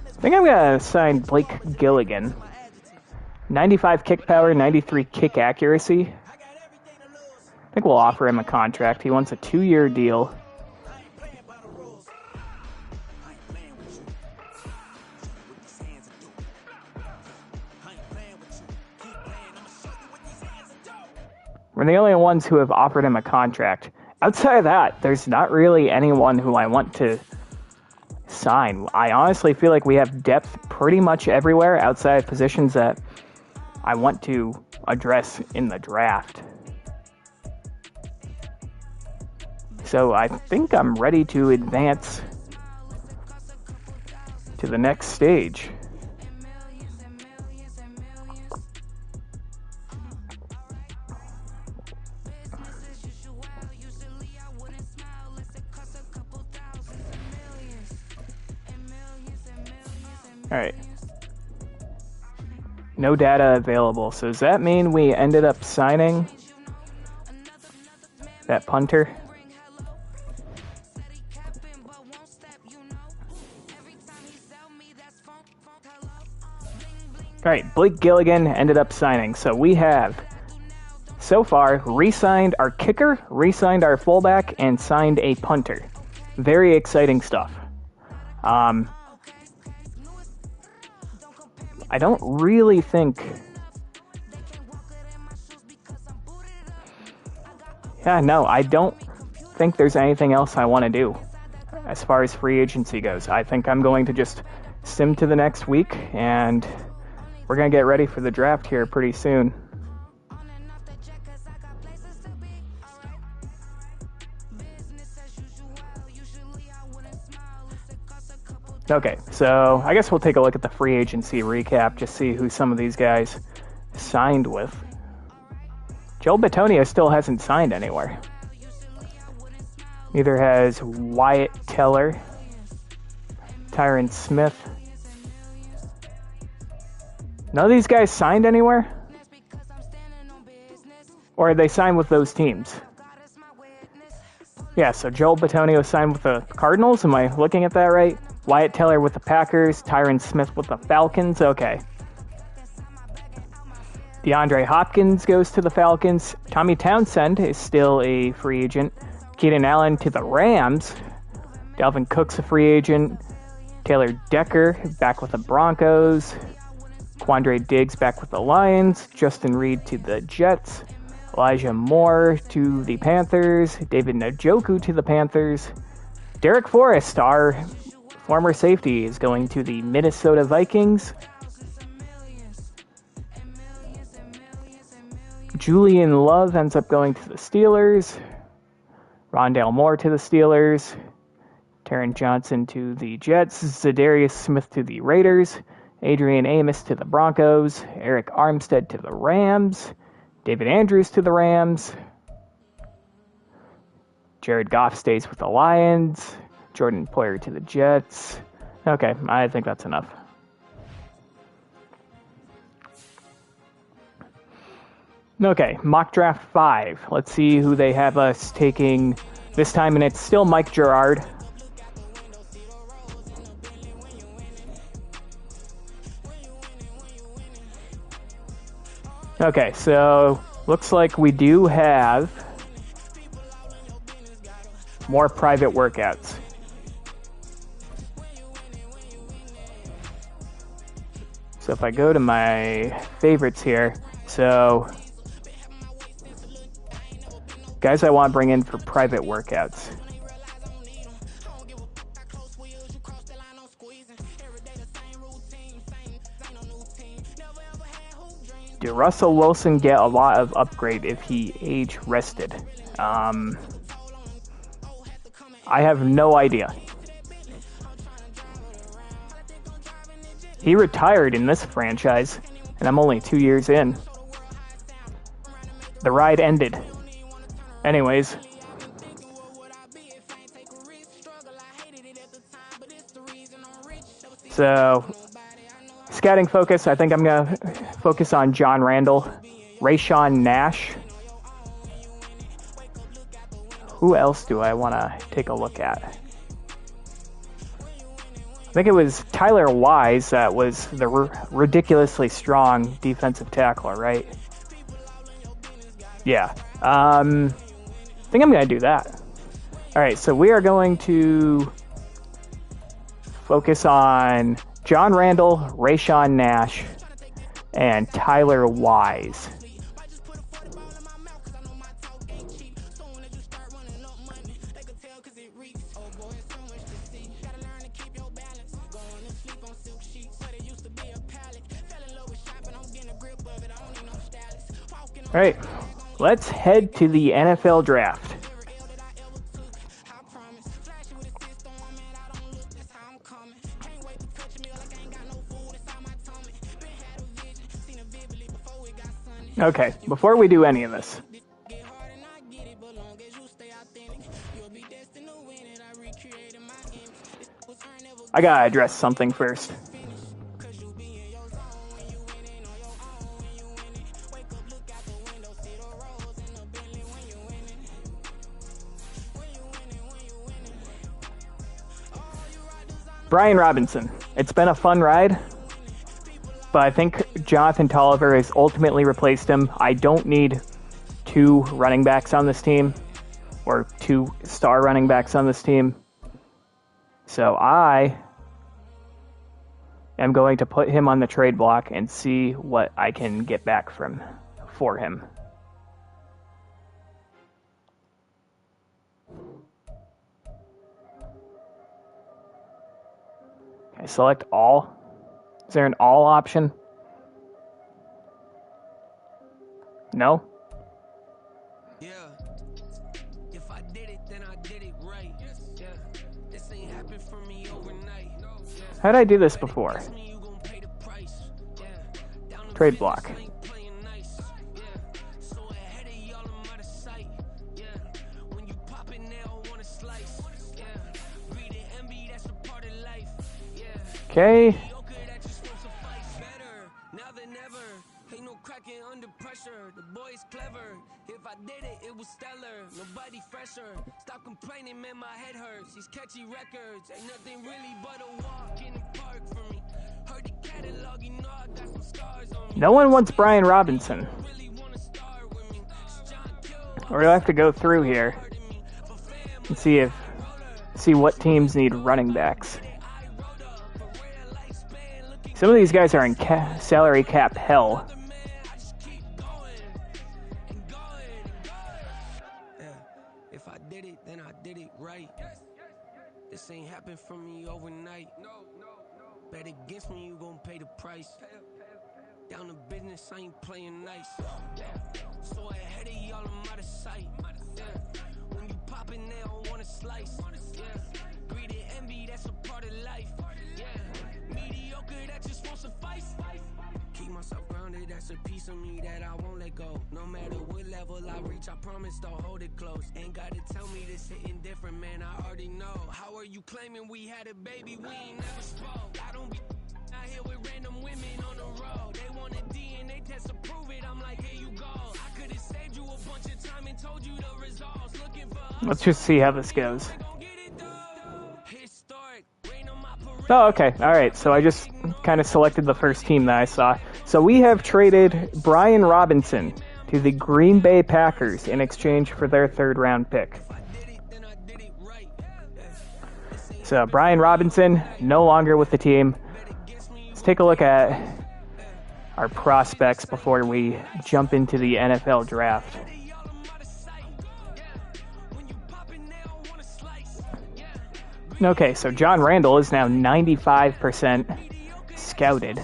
I think I'm going to sign Blake Gilligan. 95 kick power, 93 kick accuracy. I think we'll offer him a contract. He wants a 2-year deal. We're the only ones who have offered him a contract. Outside of that, there's not really anyone who I want to sign. I honestly feel like we have depth pretty much everywhere outside of positions that I want to address in the draft. So I think I'm ready to advance to the next stage. Alright. No data available. So does that mean we ended up signing that punter? Alright, Blake Gilligan ended up signing. So we have, so far, re-signed our kicker, re-signed our fullback, and signed a punter. Very exciting stuff. I don't really think... I don't think there's anything else I want to do as far as free agency goes. I think I'm going to just sim to the next week, and we're going to get ready for the draft here pretty soon. Okay, so I guess we'll take a look at the free agency recap, just see who some of these guys signed with. Joel Bitonio still hasn't signed anywhere. Neither has Wyatt Teller, Tyron Smith. None of these guys signed anywhere? Or they signed with those teams? Yeah, so Joel Bitonio signed with the Cardinals, am I looking at that right? Wyatt Teller with the Packers, Tyron Smith with the Falcons, okay. DeAndre Hopkins goes to the Falcons. Tommy Townsend is still a free agent. Keenan Allen to the Rams. Dalvin Cook's a free agent. Taylor Decker back with the Broncos. Quandre Diggs back with the Lions. Justin Reed to the Jets. Elijah Moore to the Panthers. David Njoku to the Panthers. Derek Forrest, our former safety, is going to the Minnesota Vikings. Julian Love ends up going to the Steelers. Rondale Moore to the Steelers. Taron Johnson to the Jets. Zadarius Smith to the Raiders. Adrian Amos to the Broncos. Eric Armstead to the Rams. David Andrews to the Rams. Jared Goff stays with the Lions. Jordan Poyer to the Jets. Okay, I think that's enough. Okay, mock draft 5. Let's see who they have us taking this time, and it's still Mike Gerard. Okay, so looks like we do have more private workouts. So if I go to my favorites here, so guys I want to bring in for private workouts. Did Russell Wilson get a lot of upgrade if he age rested? I have no idea. He retired in this franchise, and I'm only 2 years in. The ride ended. Anyways. So, scouting focus, I think I'm going to focus on John Randall, Rayshawn Nash. Who else do I want to take a look at? I think it was Tyler Wise that was the ridiculously strong defensive tackler, right? Yeah. I think I'm going to do that. All right, so we are going to focus on John Randall, Rayshawn Nash, and Tyler Wise. All right, let's head to the NFL draft. Okay, before we do any of this, I gotta address something first. Brian Robinson. It's been a fun ride, but I think Jonathan Tolliver has ultimately replaced him. I don't need 2 running backs on this team, or 2 star running backs on this team. So I am going to put him on the trade block and see what I can get back for him. I select all. Is there an all option? No? Yeah. If I did it, then I did it right. Yeah. This ain't happened for me overnight. How did I do this before? Trade block. Okay. The boy's clever. If I did it, it was stellar. Nobody fresher. Stop complaining, man, my head hurts. These catchy records ain't nothing really but a walk in the park for me. Heard the catalog, you know I got some scars on me. No one wants Brian Robinson. We're gonna have to go through here and see what teams need running backs. Some of these guys are in salary cap hell. If I did it, then I did it right. This ain't happened for me overnight. Bet against me, you gon' pay the price. Down to business, I ain't playing nice. So ahead of y'all, I'm out of sight. When you poppin', they don't wanna slice. Greed and envy, that's a part of life. Mediocre, that just won't suffice. Keep myself grounded, that's a piece of me that I won't let go. No matter what level I reach, I promise to hold it close. Ain't gotta tell me this hitting different, man, I already know. How are you claiming we had a baby, we ain't never spoke? I don't be out here with random women on the road. They want a DNA test to prove it, I'm like, here you go. I could've saved you a bunch of time and told you the results. Looking for Let's just see how this goes. Oh, okay. All right. So I just kind of selected the first team that I saw. So we have traded Brian Robinson to the Green Bay Packers in exchange for their 3rd round pick. So Brian Robinson, no longer with the team. Let's take a look at our prospects before we jump into the NFL draft. Okay, so John Randall is now 95% scouted.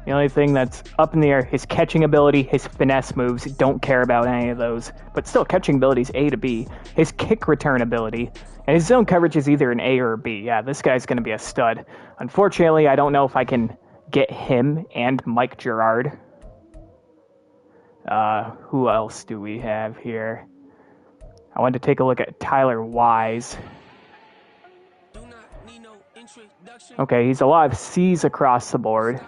The only thing that's up in the air, his catching ability, his finesse moves, don't care about any of those. But still, catching ability is A to B. His kick return ability, and his zone coverage is either an A or a B. Yeah, this guy's going to be a stud. Unfortunately, I don't know if I can get him and Mike Gerard. Who else do we have here? I wanted to take a look at Tyler Wise. Okay, he's a lot of C's across the board.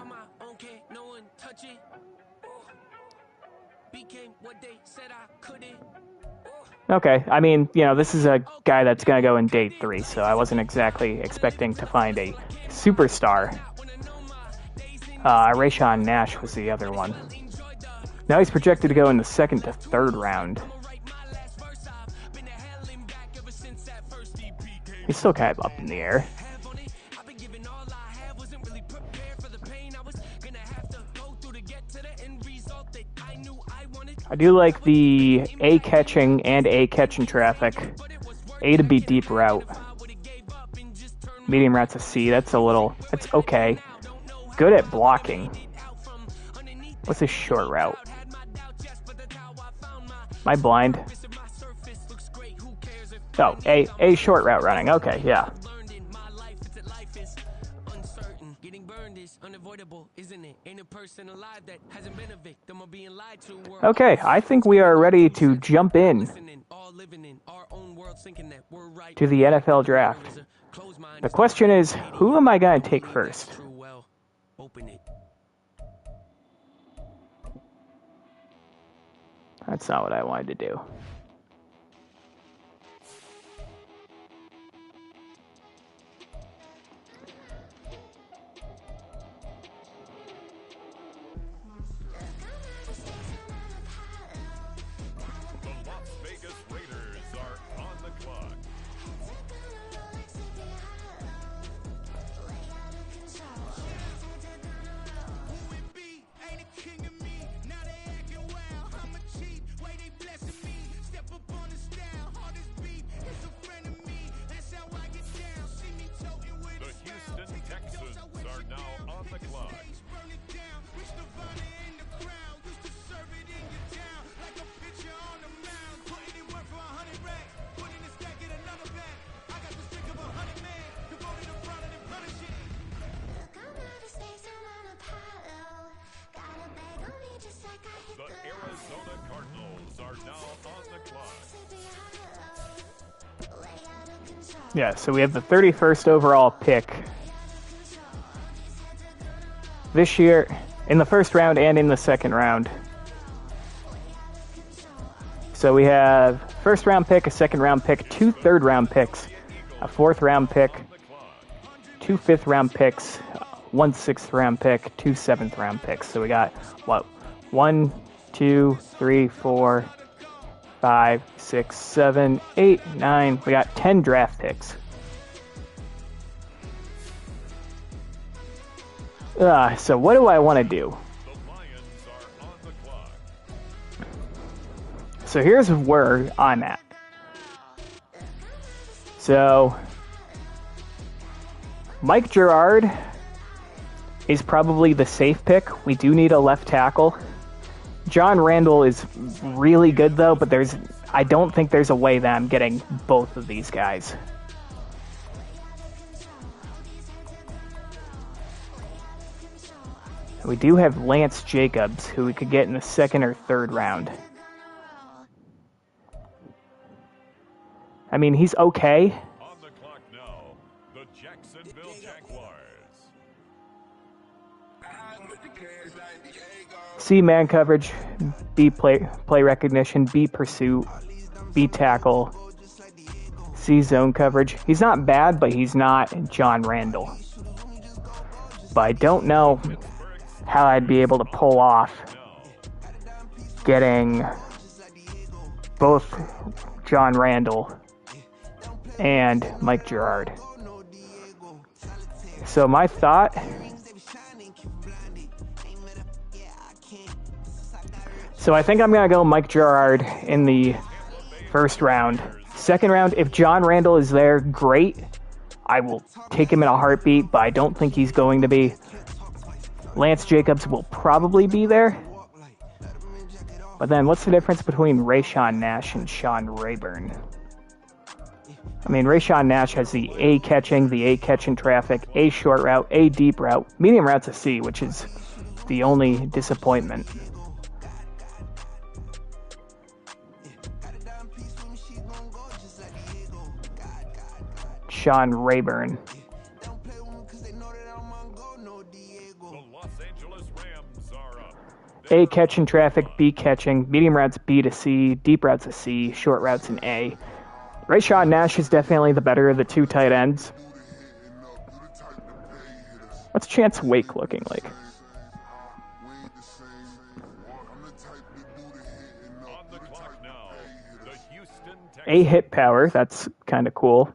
Okay, I mean, you know, this is a guy that's going to go in day 3, so I wasn't exactly expecting to find a superstar. Rayshawn Nash was the other one. Now he's projected to go in the 2nd to 3rd round. He's still kind of up in the air. I do like the A catching and A catching traffic. A to B deep route. Medium route's a C. That's okay. Good at blocking. What's his short route? Am I blind? Oh, a short route running. Okay, yeah. Okay, I think we are ready to jump in to the NFL draft. The question is, who am I going to take first? That's not what I wanted to do. Yeah, so we have the 31st overall pick this year in the first round and in the second round. So we have first round pick, a second round pick, 2 third round picks, a 4th round pick, 2 5th round picks, 1 6th round pick, 2 7th round picks. So we got, 1, 2, 3, 4, 5, 6, 7, 8, 9. We got 10 draft picks. So what do I want to do? So here's where I'm at. So Mike Gerard is probably the safe pick. We do need a left tackle. John Randall is really good though, but I don't think there's a way that I'm getting both of these guys. We do have Lance Jacobs, who we could get in the 2nd or 3rd round. I mean, he's okay. On the clock now, the Jacksonville Jaguars. C, man coverage. B, play recognition. B, pursuit. B, tackle. C, zone coverage. He's not bad, but he's not John Randall. But I don't know how I'd be able to pull off getting both John Randall and Mike Gerard. So my thought... So I think I'm going to go Mike Gerard in the 1st round. 2nd round, if John Randall is there, great. I will take him in a heartbeat, but I don't think he's going to be. Lance Jacobs will probably be there. But then what's the difference between Rashawn Nash and Sean Rayburn? I mean, Rashawn Nash has the A catching, the A catching traffic, A short route, A deep route, medium route's a C, which is the only disappointment. Sean Rayburn. A catching traffic, B catching, medium routes B to C, deep routes a C, short routes an A. Rashawn Nash is definitely the better of the 2 tight ends. What's Chance Wake looking like? A hit power, that's kind of cool.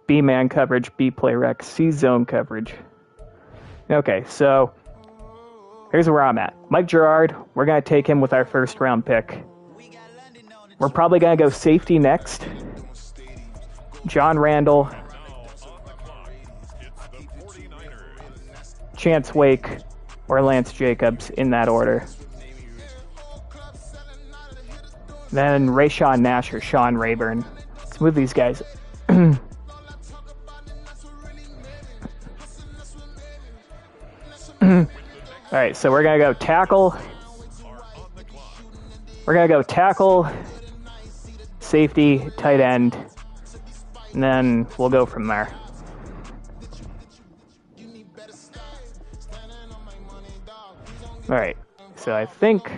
B man coverage, B play rec, C zone coverage. Okay, so here's where I'm at. Mike Gerard, we're going to take him with our 1st round pick. We're probably going to go safety next. John Randall, Chance Wake, or Lance Jacobs in that order. Then Rayshawn Nash or Sean Rayburn. Let's move these guys. Alright, so we're going to go tackle. We're going to go tackle, safety, tight end, and then we'll go from there. Alright, so I think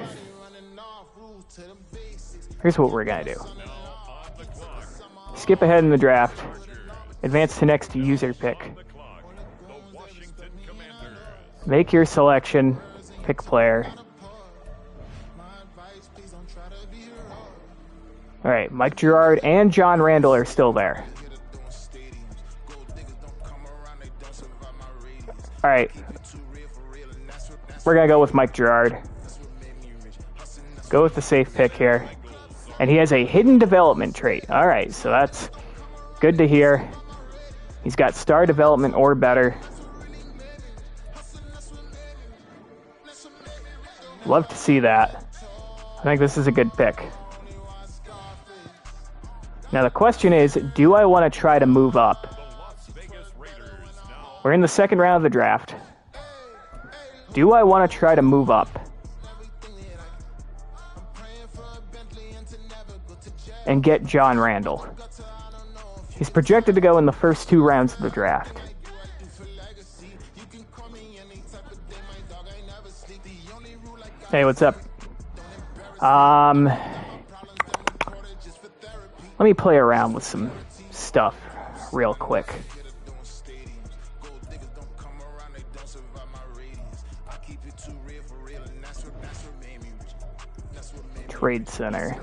here's what we're going to do. Skip ahead in the draft, advance to next user pick. Make your selection, pick player. Alright, Mike Gerard and John Randall are still there. Alright. We're going to go with Mike Gerard. Go with the safe pick here. And he has a hidden development trait. Alright, so that's good to hear. He's got star development or better. Love to see that. I think this is a good pick. Now the question is, do I want to try to move up? We're in the second round of the draft. Do I want to try to move up? And get John Randall. He's projected to go in the first 2 rounds of the draft. Hey, what's up? Let me play around with some stuff real quick. Trade center.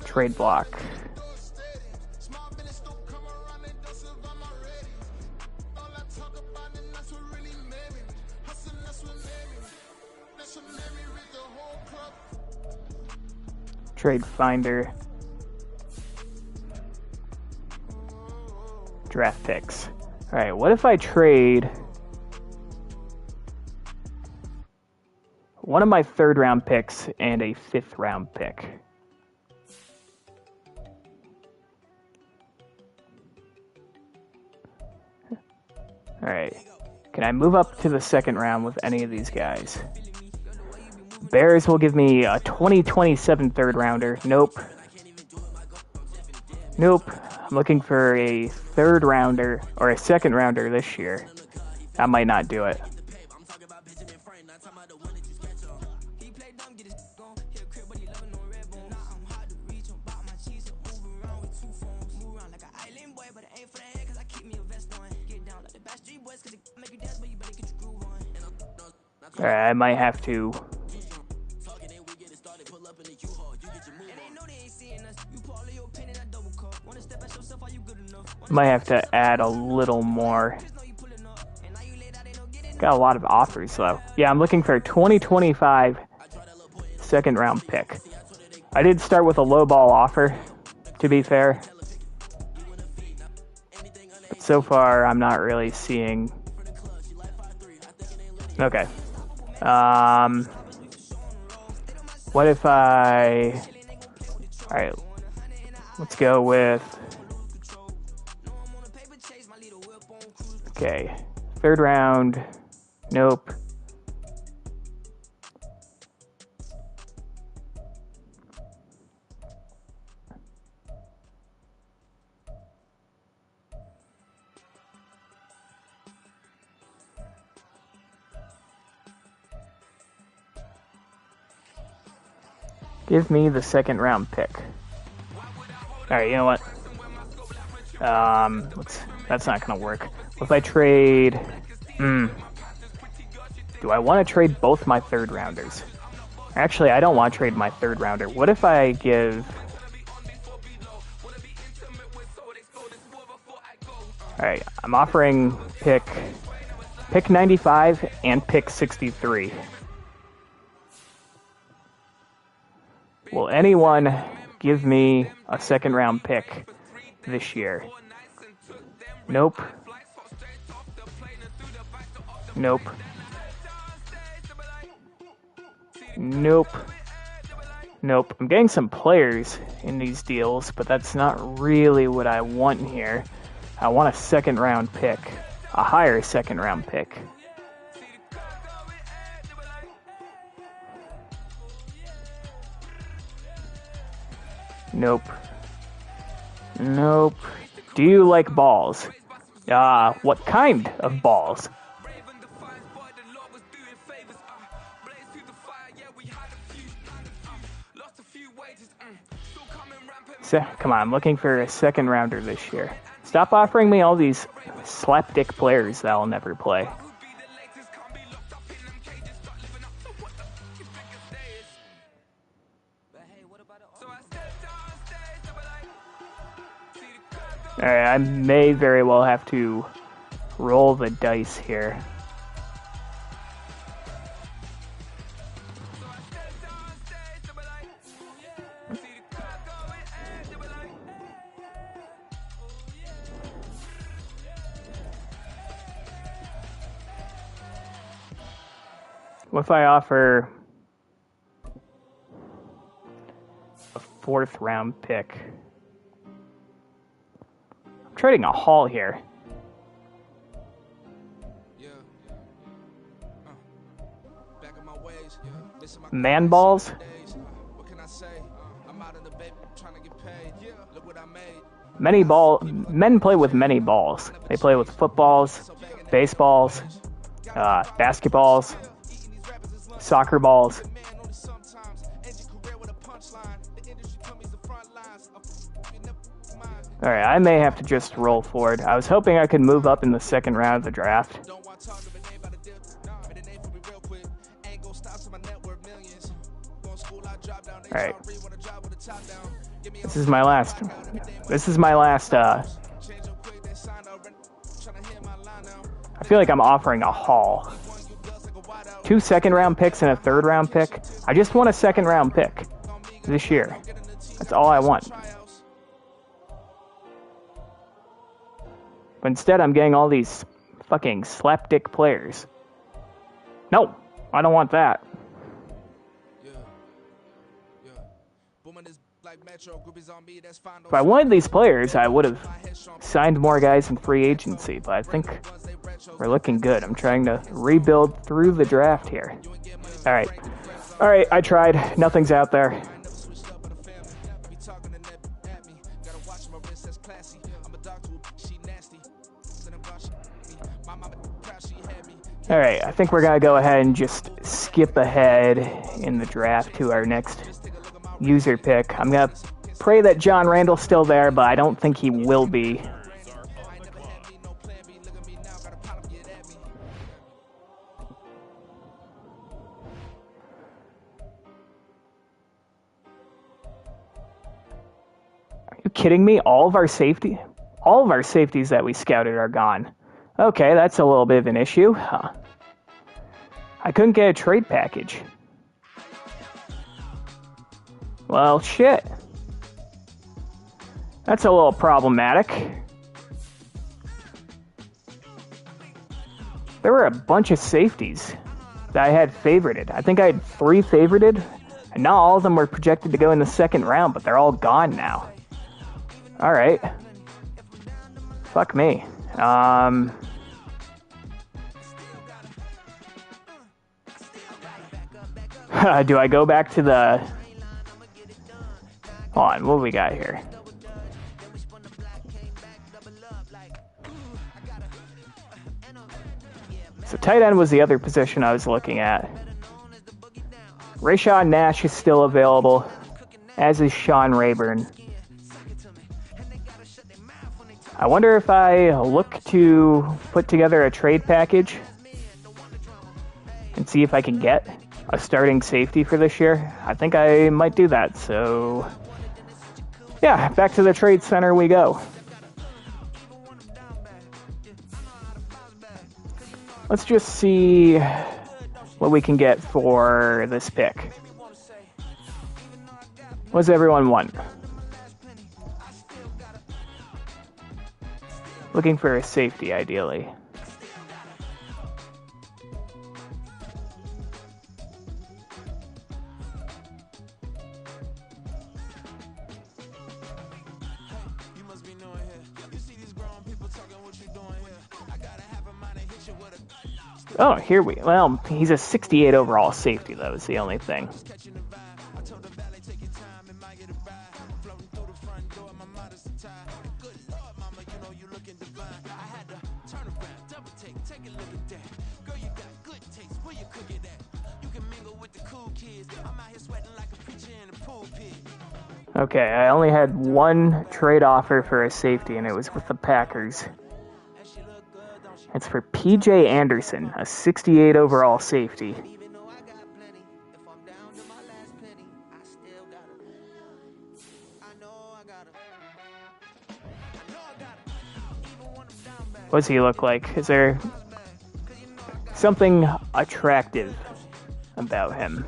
Trade block. Trade finder. Draft picks. Alright, what if I trade one of my 3rd round picks and a 5th round pick? Alright. Can I move up to the 2nd round with any of these guys? Bears will give me a 2027 3rd rounder. Nope. Nope. I'm looking for a 3rd rounder or a 2nd rounder this year. That might not do it. Alright, I might have to add a little more. Got a lot of offers though. Yeah, I'm looking for a 2025 2nd round pick. I did start with a low ball offer, to be fair. But so far, I'm not really seeing. Okay. What if I... Alright, let's go with... Okay, 3rd round, nope. Give me the 2nd round pick. Alright, you know what? That's not gonna work. If I trade... Do I want to trade both my 3rd rounders? Actually, I don't want to trade my 3rd rounder. What if I give... Alright, I'm offering pick 95 and pick 63. Will anyone give me a 2nd round pick this year? Nope. Nope. Nope. Nope. I'm getting some players in these deals, but that's not really what I want here. I want a second round pick. A higher second round pick. Nope. Nope. Do you like balls? What kind of balls? Come on, I'm looking for a second rounder this year. Stop offering me all these slapdick players that I'll never play. Alright, I may very well have to roll the dice here. What if I offer a 4th round pick? I'm trading a haul here. Man balls? Men play with many balls. They play with footballs, baseballs, basketballs, soccer balls. Alright, I may have to just roll forward. I was hoping I could move up in the second round of the draft. Alright. This is my last. I feel like I'm offering a haul. 2 second round picks and a 3rd round pick. I just want a second round pick this year. That's all I want. But instead, I'm getting all these fucking slapdick players. No, I don't want that. If I wanted these players, I would have signed more guys in free agency, but I think we're looking good. I'm trying to rebuild through the draft here. Alright, I tried. Nothing's out there. Alright, I think we're going to go ahead and just skip ahead in the draft to our next user pick. I'm going to pray that John Randall's still there, but I don't think he will be. Are you kidding me? All of our safeties that we scouted are gone. Okay, that's a little bit of an issue. Huh. I couldn't get a trade package. Well, shit. That's a little problematic. There were a bunch of safeties that I had favorited. I think I had 3 favorited, and not all of them were projected to go in the second round, but they're all gone now. Alright. Fuck me. Do I go back to the... Hold on, what do we got here? So tight end was the other position I was looking at. Rayshawn Nash is still available, as is Sean Rayburn. I wonder if I look to put together a trade package and see if I can get a starting safety for this year. I think I might do that, so... Yeah, back to the trade center we go. Let's just see what we can get for this pick. What does everyone want? Looking for a safety, ideally. Oh, well, he's a 68 overall safety, though, is the only thing. Okay, I only had one trade offer for a safety, and it was with the Packers. It's for P.J. Anderson, a 68 overall safety. What does he look like? Is there something attractive about him?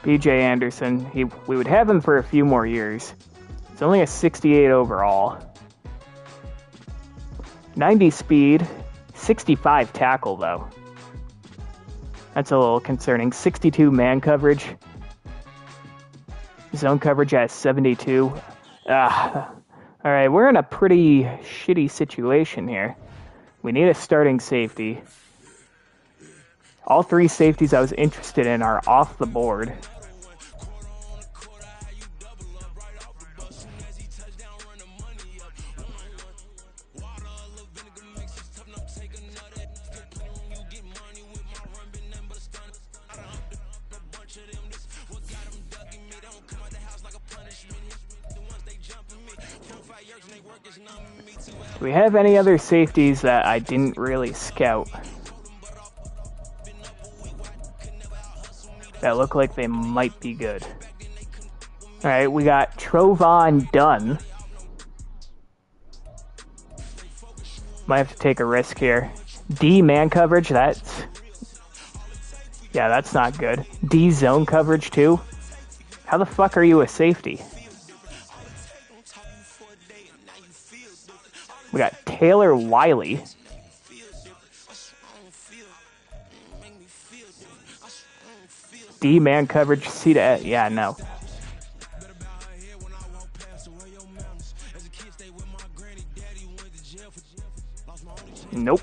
B.J. Anderson, we would have him for a few more years. It's only a 68 overall. 90 speed, 65 tackle though. That's a little concerning. 62 man coverage. Zone coverage at 72. Alright, we're in a pretty shitty situation here. We need a starting safety. All three safeties I was interested in are off the board. Do we have any other safeties that I didn't really scout that look like they might be good? Alright, we got Trovon Dunn. Might have to take a risk here. D man coverage, that's not good. D zone coverage too? How the fuck are you a safety? We got Taylor Wiley. D man coverage, C to A. Yeah, no. Nope.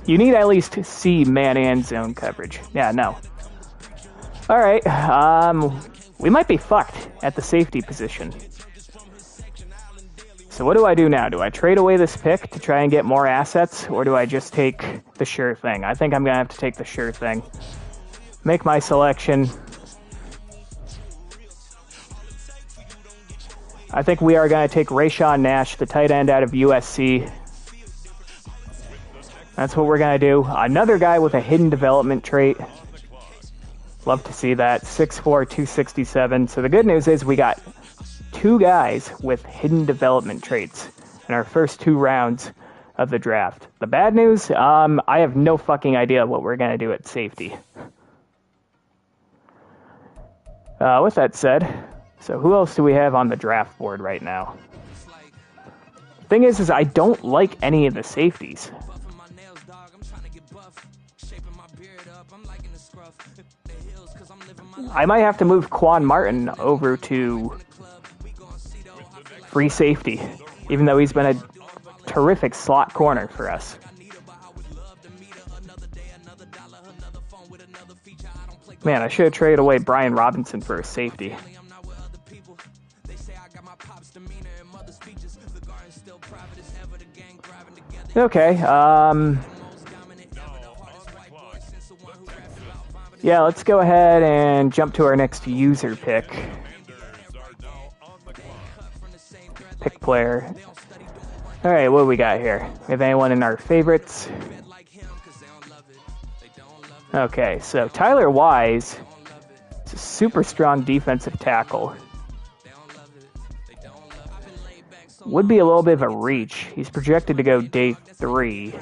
You need at least C man and zone coverage. Yeah, no. Alright, we might be fucked at the safety position. So what do I do now? Do I trade away this pick to try and get more assets, or do I just take the sure thing? I think I'm going to have to take the sure thing. Make my selection. I think we are going to take Rayshawn Nash, the tight end out of USC. That's what we're going to do. Another guy with a hidden development trait. Love to see that. 6'4", 267. So the good news is we got two guys with hidden development traits in our first two rounds of the draft. The bad news, I have no fucking idea what we're going to do at safety. With that said, so who else do we have on the draft board right now? Thing is I don't like any of the safeties. I might have to move Quan Martin over to free safety, even though he's been a terrific slot corner for us. Man, I should have traded away Brian Robinson for a safety. Okay, yeah, let's go ahead and jump to our next user pick. Pick player. Alright, what do we got here? We have anyone in our favorites? Okay, so Tyler Wise is a super strong defensive tackle. Would be a little bit of a reach. He's projected to go day 3.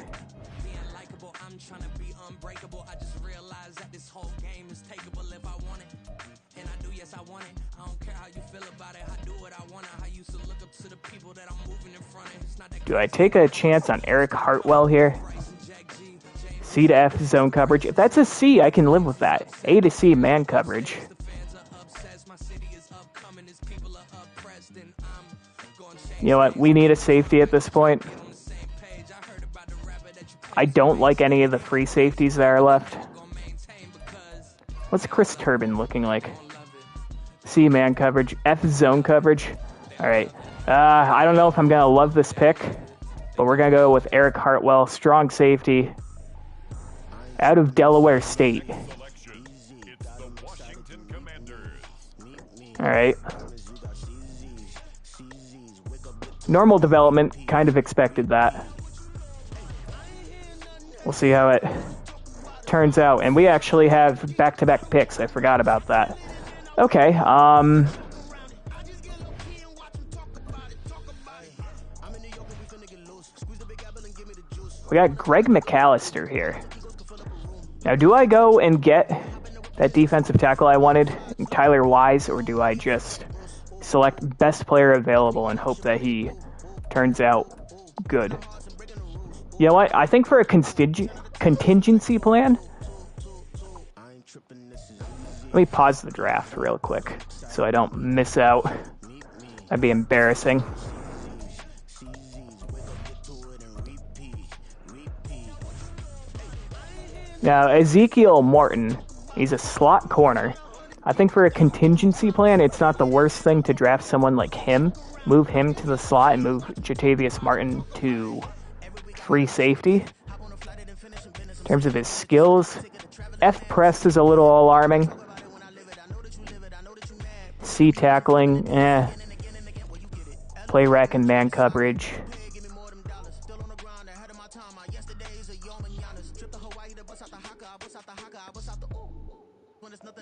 Do I take a chance on Eric Hartwell here? C to F zone coverage. If that's a C, I can live with that. A to C man coverage. You know what? We need a safety at this point. I don't like any of the free safeties that are left. What's Chris Turbin looking like? C man coverage, F zone coverage. All right. I don't know if I'm going to love this pick, but we're going to go with Eric Hartwell, strong safety, out of Delaware State. All right. Normal development, kind of expected that. We'll see how it turns out. And we actually have back-to-back picks. I forgot about that. Okay, we got Greg McAllister here. Now, do I go and get that defensive tackle I wanted, Tyler Wise, or do I just select best player available and hope that he turns out good? You know what? I think for a contingency plan, let me pause the draft real quick so I don't miss out. That'd be embarrassing. Now, Ezekiel Morton, he's a slot corner. I think for a contingency plan, it's not the worst thing to draft someone like him, move him to the slot, and move Jatavius Martin to free safety. In terms of his skills, F press is a little alarming. C tackling, Play rec and man coverage.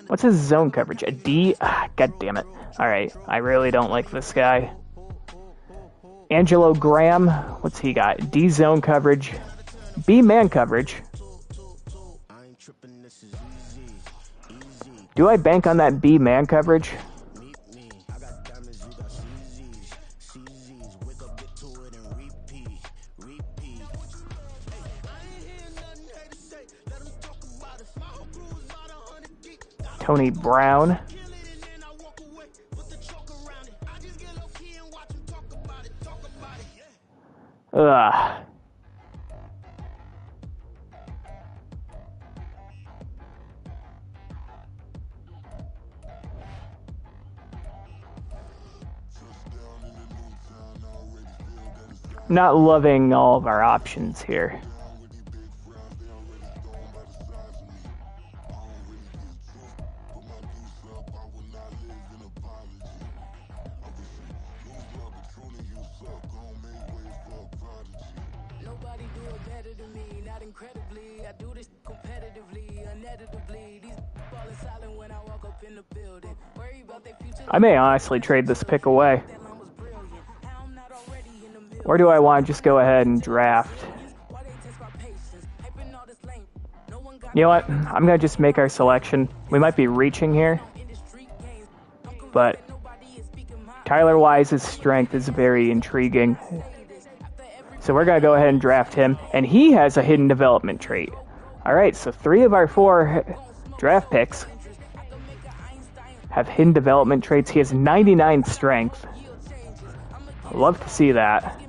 What's his zone coverage? A D? God damn it. Alright, I really don't like this guy. Angelo Graham, what's he got? D zone coverage. B man coverage. Do I bank on that B man coverage? Tony Brown. Ugh. Not loving all of our options here. I may honestly trade this pick away. Or do I want to just go ahead and draft? You know what? I'm going to just make our selection. We might be reaching here. But Tyler Wise's strength is very intriguing. So we're going to go ahead and draft him. And he has a hidden development trait. Alright, so 3 of our 4 draft picks have hidden development traits. He has 99 strength. Love to see that.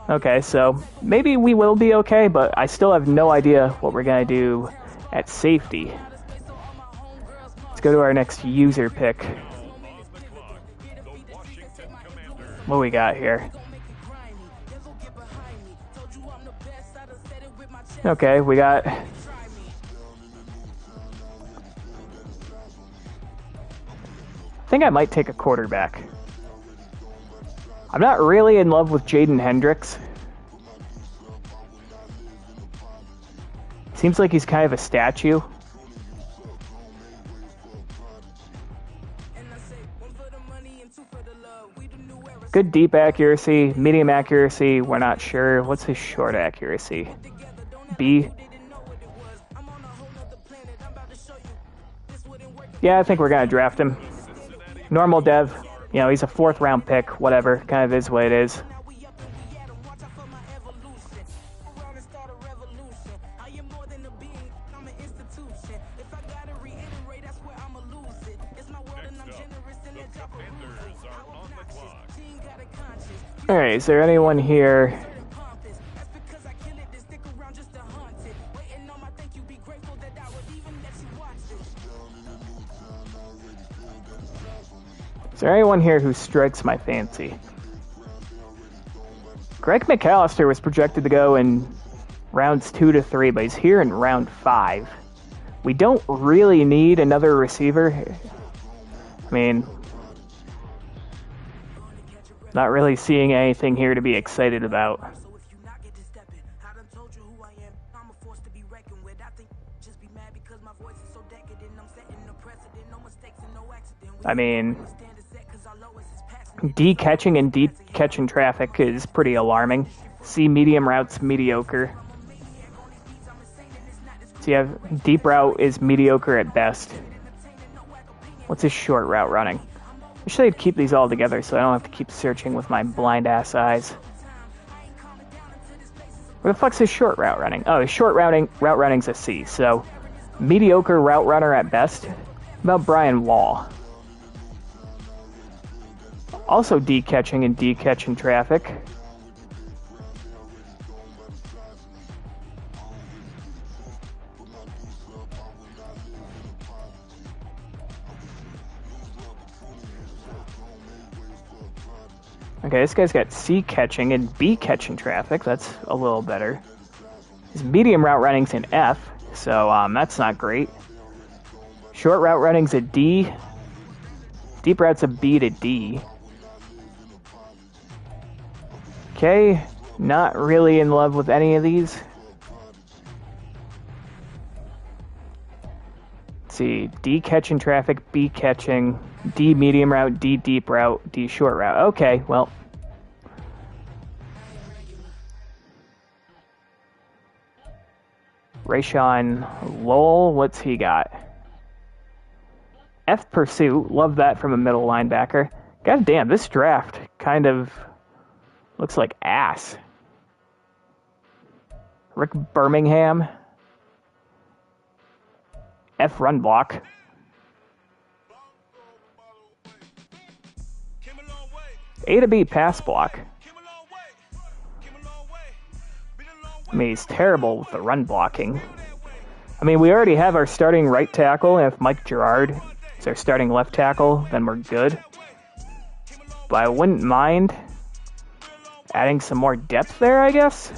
Okay, so maybe we will be okay, but I still have no idea what we're going to do at safety. Let's go to our next user pick. What we got here? Okay, we got... I think I might take a quarterback. I'm not really in love with Jaden Hendricks. Seems like he's kind of a statue. Good deep accuracy, medium accuracy, we're not sure. What's his short accuracy? B? Yeah, I think we're going to draft him. Normal dev. You know, he's a 4th round pick, whatever, kind of is what it is. The Commanders are on the clock. Alright, is there anyone here? Is there anyone here who strikes my fancy? Greg McAllister was projected to go in rounds 2 to 3, but he's here in round 5. We don't really need another receiver. I mean, not really seeing anything here to be excited about. I mean, D catching and D catching traffic is pretty alarming. C medium routes mediocre. So you have deep route is mediocre at best. What's his short route running? I should I'd keep these all together so I don't have to keep searching with my blind ass eyes. Where the fuck's his short route running? Oh, his short route running's a C, so mediocre route runner at best. About Brian Wall. Also D catching and D catching traffic. Okay, this guy's got C catching and B catching traffic. That's a little better. His medium route running's an F, so that's not great. Short route running's a D. Deep route's a B to D. Okay, not really in love with any of these. Let's see, D catching traffic, B catching, D medium route, D deep route, D short route. Okay, well. Rayshawn Lowell, what's he got? F pursuit, love that from a middle linebacker. God damn, this draft kind of looks like ass. Rick Birmingham. F run block. A to B pass block. I mean, he's terrible with the run blocking. I mean, we already have our starting right tackle, and if Mike Gerard is our starting left tackle, then we're good. But I wouldn't mind adding some more depth there, I guess.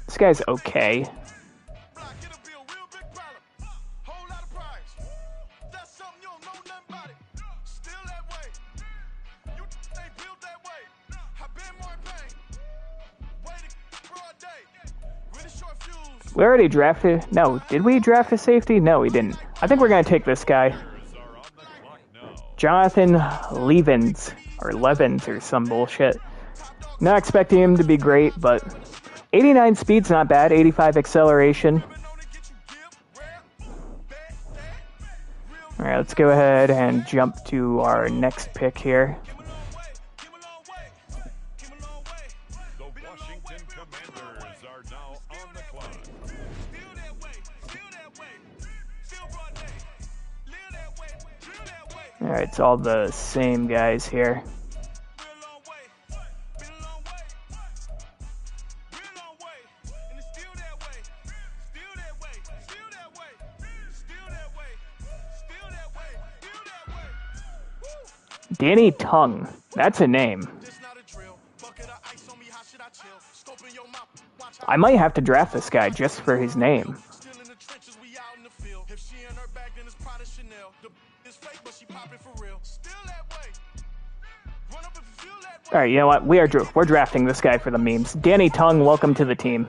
This guy's okay. We already drafted... No, did we draft a safety? No, we didn't. I think we're going to take this guy. Jonathan Levens, or Levens, or some bullshit. Not expecting him to be great, but 89 speed's not bad, 85 acceleration. Alright, let's go ahead and jump to our next pick here. Alright, it's all the same guys here. Danny Tongue. That's a name. I might have to draft this guy just for his name. Alright, you know what? We're drafting this guy for the memes. Danny Tongue, welcome to the team.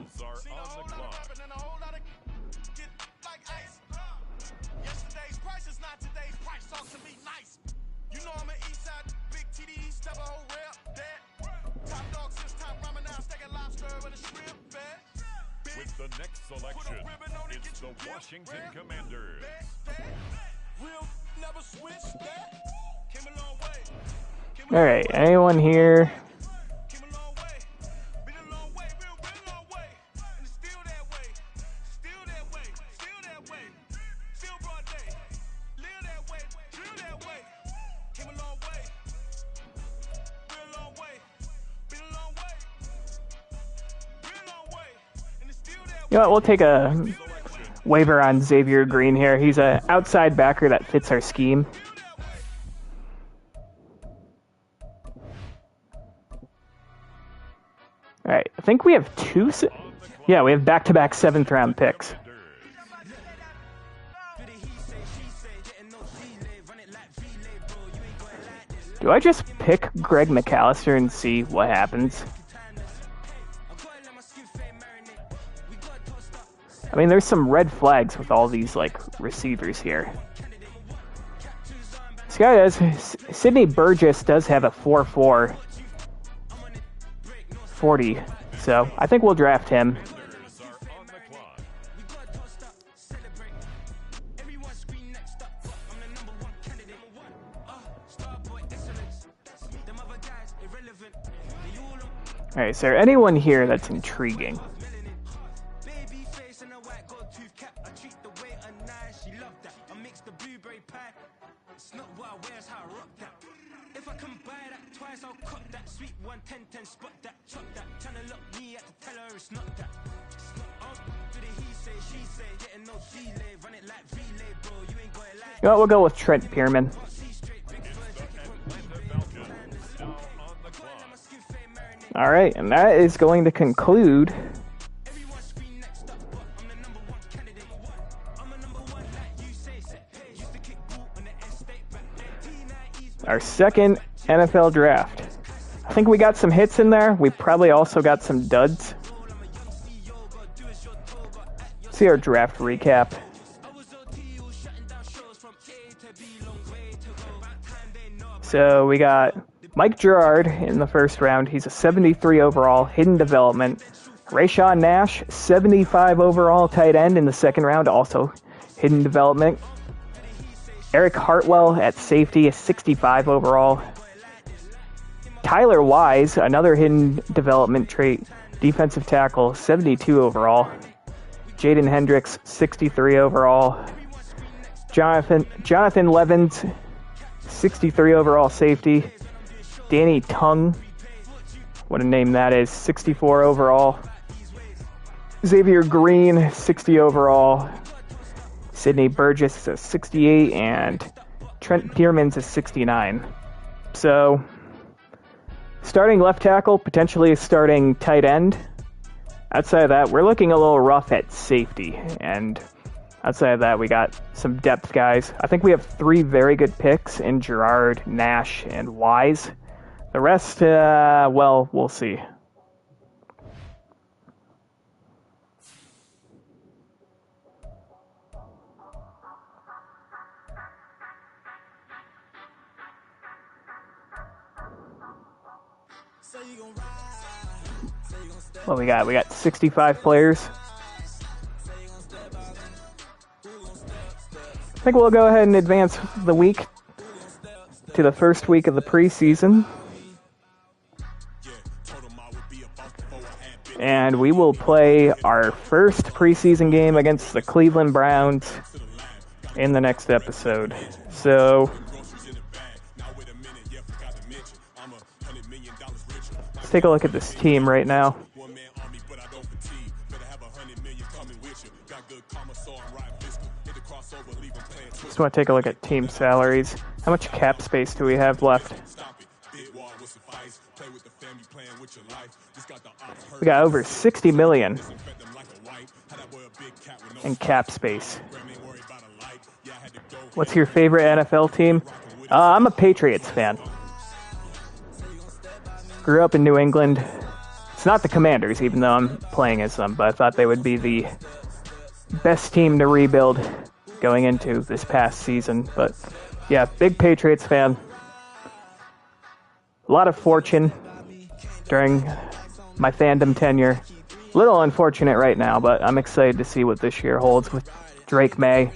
With the next selection, it's the Washington Commanders. All right, anyone here? You know what, we'll take a waiver on Xavier Green here. He's an outside backer that fits our scheme. All right, I think we have yeah, we have back-to-back 7th round picks. Do I just pick Greg McAllister and see what happens? I mean, there's some red flags with all these, like, receivers here. This guy does... Sidney Burgess does have a 4.4 40, so I think we'll draft him. Alright, is there anyone here that's intriguing? You know what, we'll go with Trent Pierman. All right, and that is going to conclude our second NFL draft. I think we got some hits in there. We probably also got some duds. Let's see our draft recap. So we got Mike Gerard in the first round. He's a 73 overall, hidden development. Rayshawn Nash, 75 overall, tight end in the second round, also hidden development. Eric Hartwell at safety, a 65 overall. Tyler Wise, another hidden development trait, defensive tackle, 72 overall. Jaden Hendricks, 63 overall. Jonathan Levens, 63 overall safety. Danny Tung, what a name that is, 64 overall. Xavier Green, 60 overall. Sidney Burgess, a 68, and Trent Pierman's a 69. So, starting left tackle, potentially starting tight end. Outside of that, we're looking a little rough at safety, and outside of that, we got some depth guys. I think we have 3 very good picks in Gerard, Nash, and Wise. The rest, well, we'll see. What we got? We got 65 players. I think we'll go ahead and advance the week to the first week of the preseason. And we will play our first preseason game against the Cleveland Browns in the next episode. So, let's take a look at this team right now. Just want to take a look at team salaries. How much cap space do we have left? We got over 60 million in cap space. What's your favorite NFL team? I'm a Patriots fan. Grew up in New England. It's not the Commanders, even though I'm playing as them, but I thought they would be the best team to rebuild going into this past season. But yeah, big Patriots fan. A lot of fortune during my fandom tenure. A little unfortunate right now, but I'm excited to see what this year holds with Drake May.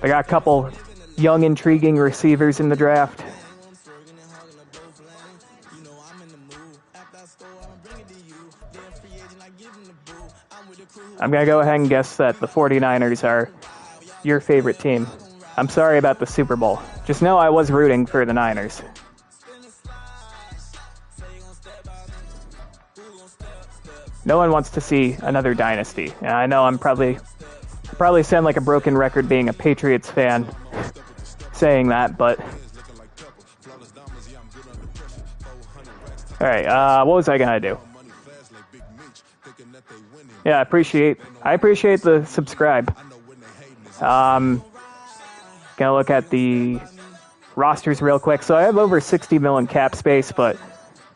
They got a couple young, intriguing receivers in the draft. I'm going to go ahead and guess that the 49ers are your favorite team. I'm sorry about the Super Bowl. Just know I was rooting for the Niners. No one wants to see another dynasty. And I know I'm probably sound like a broken record being a Patriots fan saying that, but... Alright, what was I going to do? Yeah, I appreciate the subscribe. Gonna look at the rosters real quick. So I have over 60 million cap space, but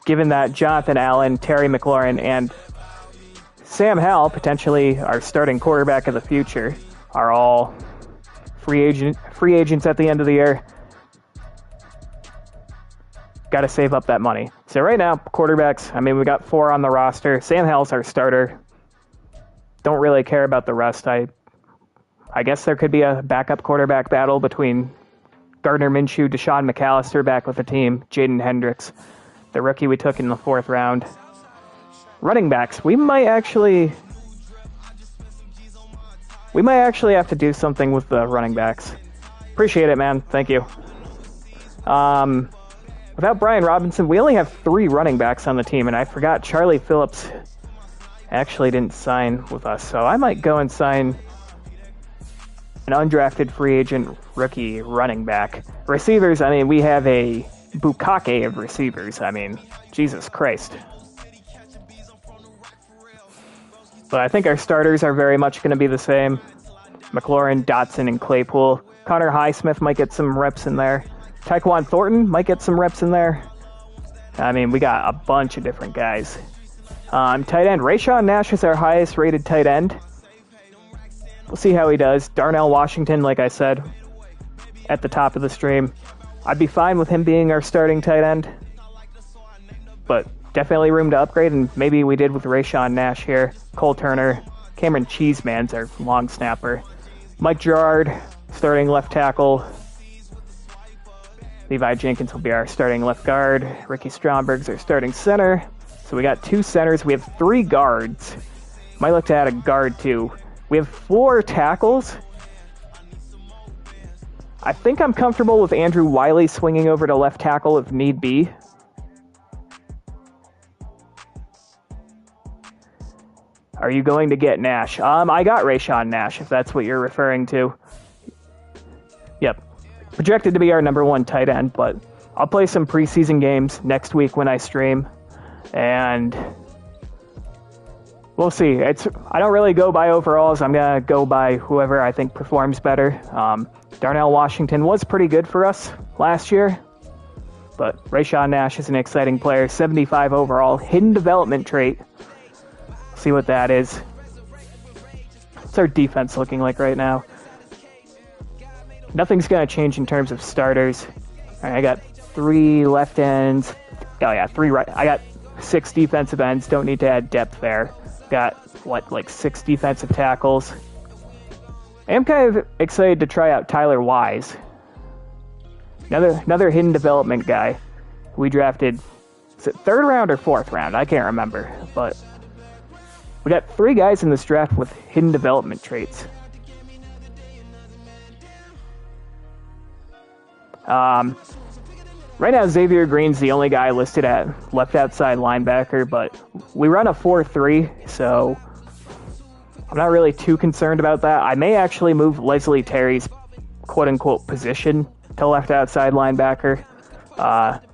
given that Jonathan Allen, Terry McLaurin, and Sam Howell, potentially our starting quarterback of the future, are all free agents at the end of the year. Got to save up that money. So right now, quarterbacks, I mean, we got 4 on the roster. Sam Howell's our starter. Don't really care about the rest. I guess there could be a backup quarterback battle between Gardner Minshew, Deshaun McAllister back with the team, Jaden Hendricks, the rookie we took in the 4th round. Running backs, we might actually have to do something with the running backs. Appreciate it, man. Thank you. Without Brian Robinson, we only have 3 running backs on the team, and I forgot Charlie Phillips actually didn't sign with us, so I might go and sign an undrafted free agent rookie running back. Receivers, I mean, we have a bukkake of receivers. I mean, Jesus Christ. But I think our starters are very much going to be the same. McLaurin, Dotson, and Claypool. Connor Highsmith might get some reps in there. Tyquan Thornton might get some reps in there. I mean, we got a bunch of different guys. Tight end, Rayshawn Nash is our highest rated tight end. We'll see how he does. Darnell Washington, like I said, at the top of the stream. I'd be fine with him being our starting tight end. But definitely room to upgrade, and maybe we did with Rayshawn Nash here. Cole Turner, Cameron Cheeseman's our long snapper. Mike Gerard, starting left tackle. Levi Jenkins will be our starting left guard. Ricky Stromberg's our starting center. So we got 2 centers. We have 3 guards. Might look to add a guard too. We have 4 tackles. I think I'm comfortable with Andrew Wiley swinging over to left tackle if need be. Are you going to get Nash? I got Rayshawn Nash, if that's what you're referring to. Yep. Projected to be our number 1 tight end, but I'll play some preseason games next week when I stream. And we'll see. I don't really go by overalls. I'm going to go by whoever I think performs better. Darnell Washington was pretty good for us last year. But Rayshawn Nash is an exciting player. 75 overall. Hidden development trait. See what that is. What's our defense looking like right now? Nothing's going to change in terms of starters. All right, I got 3 left ends. Oh, yeah, 3 right. I got 6 defensive ends. Don't need to add depth there. Got, like 6 defensive tackles. I am kind of excited to try out Tyler Wise. Another hidden development guy. We drafted, is it 3rd round or 4th round? I can't remember. But we got 3 guys in this draft with hidden development traits. Right now, Xavier Green's the only guy listed at left outside linebacker, but we run a 4-3, so I'm not really too concerned about that. I may actually move Leslie Terry's quote-unquote position to left outside linebacker. But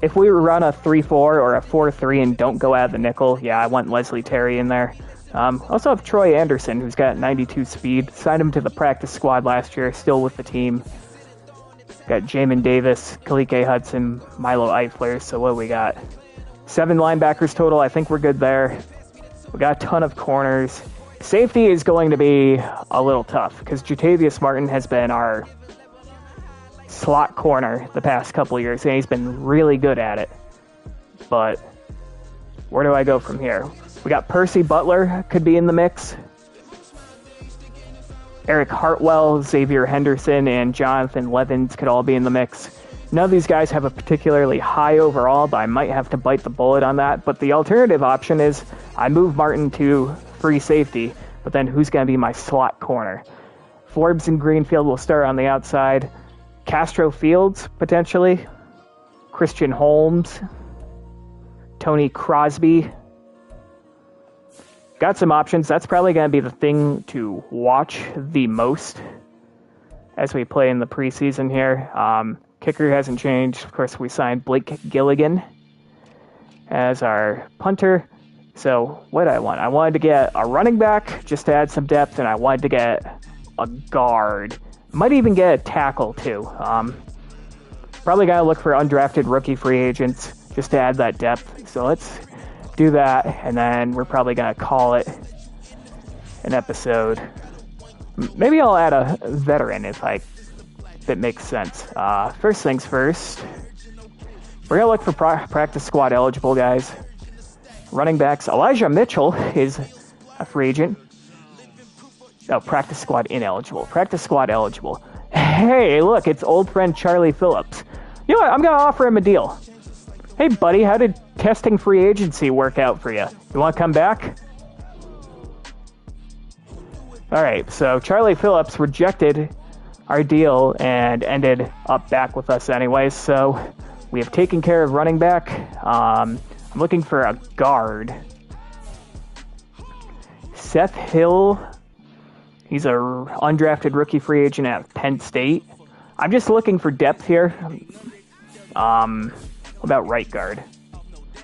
if we run a 3-4 or a 4-3 and don't go out of the nickel, yeah, I want Leslie Terry in there. Also have Troy Anderson, who's got 92 speed. Signed him to the practice squad last year, still with the team. Got Jamin Davis, Kalike Hudson, Milo Eifler. So what we got? 7 linebackers total. I think we're good there. We got a ton of corners. Safety is going to be a little tough because Jatavius Martin has been our slot corner the past couple of years, and he's been really good at it. But where do I go from here? We got Percy Butler could be in the mix. Eric Hartwell, Xavier Henderson, and Jonathan Levins could all be in the mix. None of these guys have a particularly high overall, but I might have to bite the bullet on that. But the alternative option is I move Martin to free safety, but then who's going to be my slot corner? Forbes and Greenfield will start on the outside. Castro Fields, potentially. Christian Holmes. Tony Crosby. Got some options. That's probably going to be the thing to watch the most as we play in the preseason here. Kicker hasn't changed. Of course, we signed Blake Gilligan as our punter. So what I want? I wanted to get a running back just to add some depth, and I wanted to get a guard. Might even get a tackle, too. Probably got to look for undrafted rookie free agents just to add that depth. So let's do that, and then we're probably going to call it an episode. Maybe I'll add a veteran if it makes sense. First things first, we're going to look for practice squad eligible guys. Running backs, Elijah Mitchell is a free agent. Oh, practice squad ineligible. Practice squad eligible. Hey, look, it's old friend Charlie Phillips. You know what? I'm going to offer him a deal. Hey, buddy, how did testing free agency work out for you? You want to come back? All right, so Charlie Phillips rejected our deal and ended up back with us anyways, so we have taken care of running back. I'm looking for a guard. Seth Hill, he's a undrafted rookie free agent at Penn State. I'm just looking for depth here. What about right guard?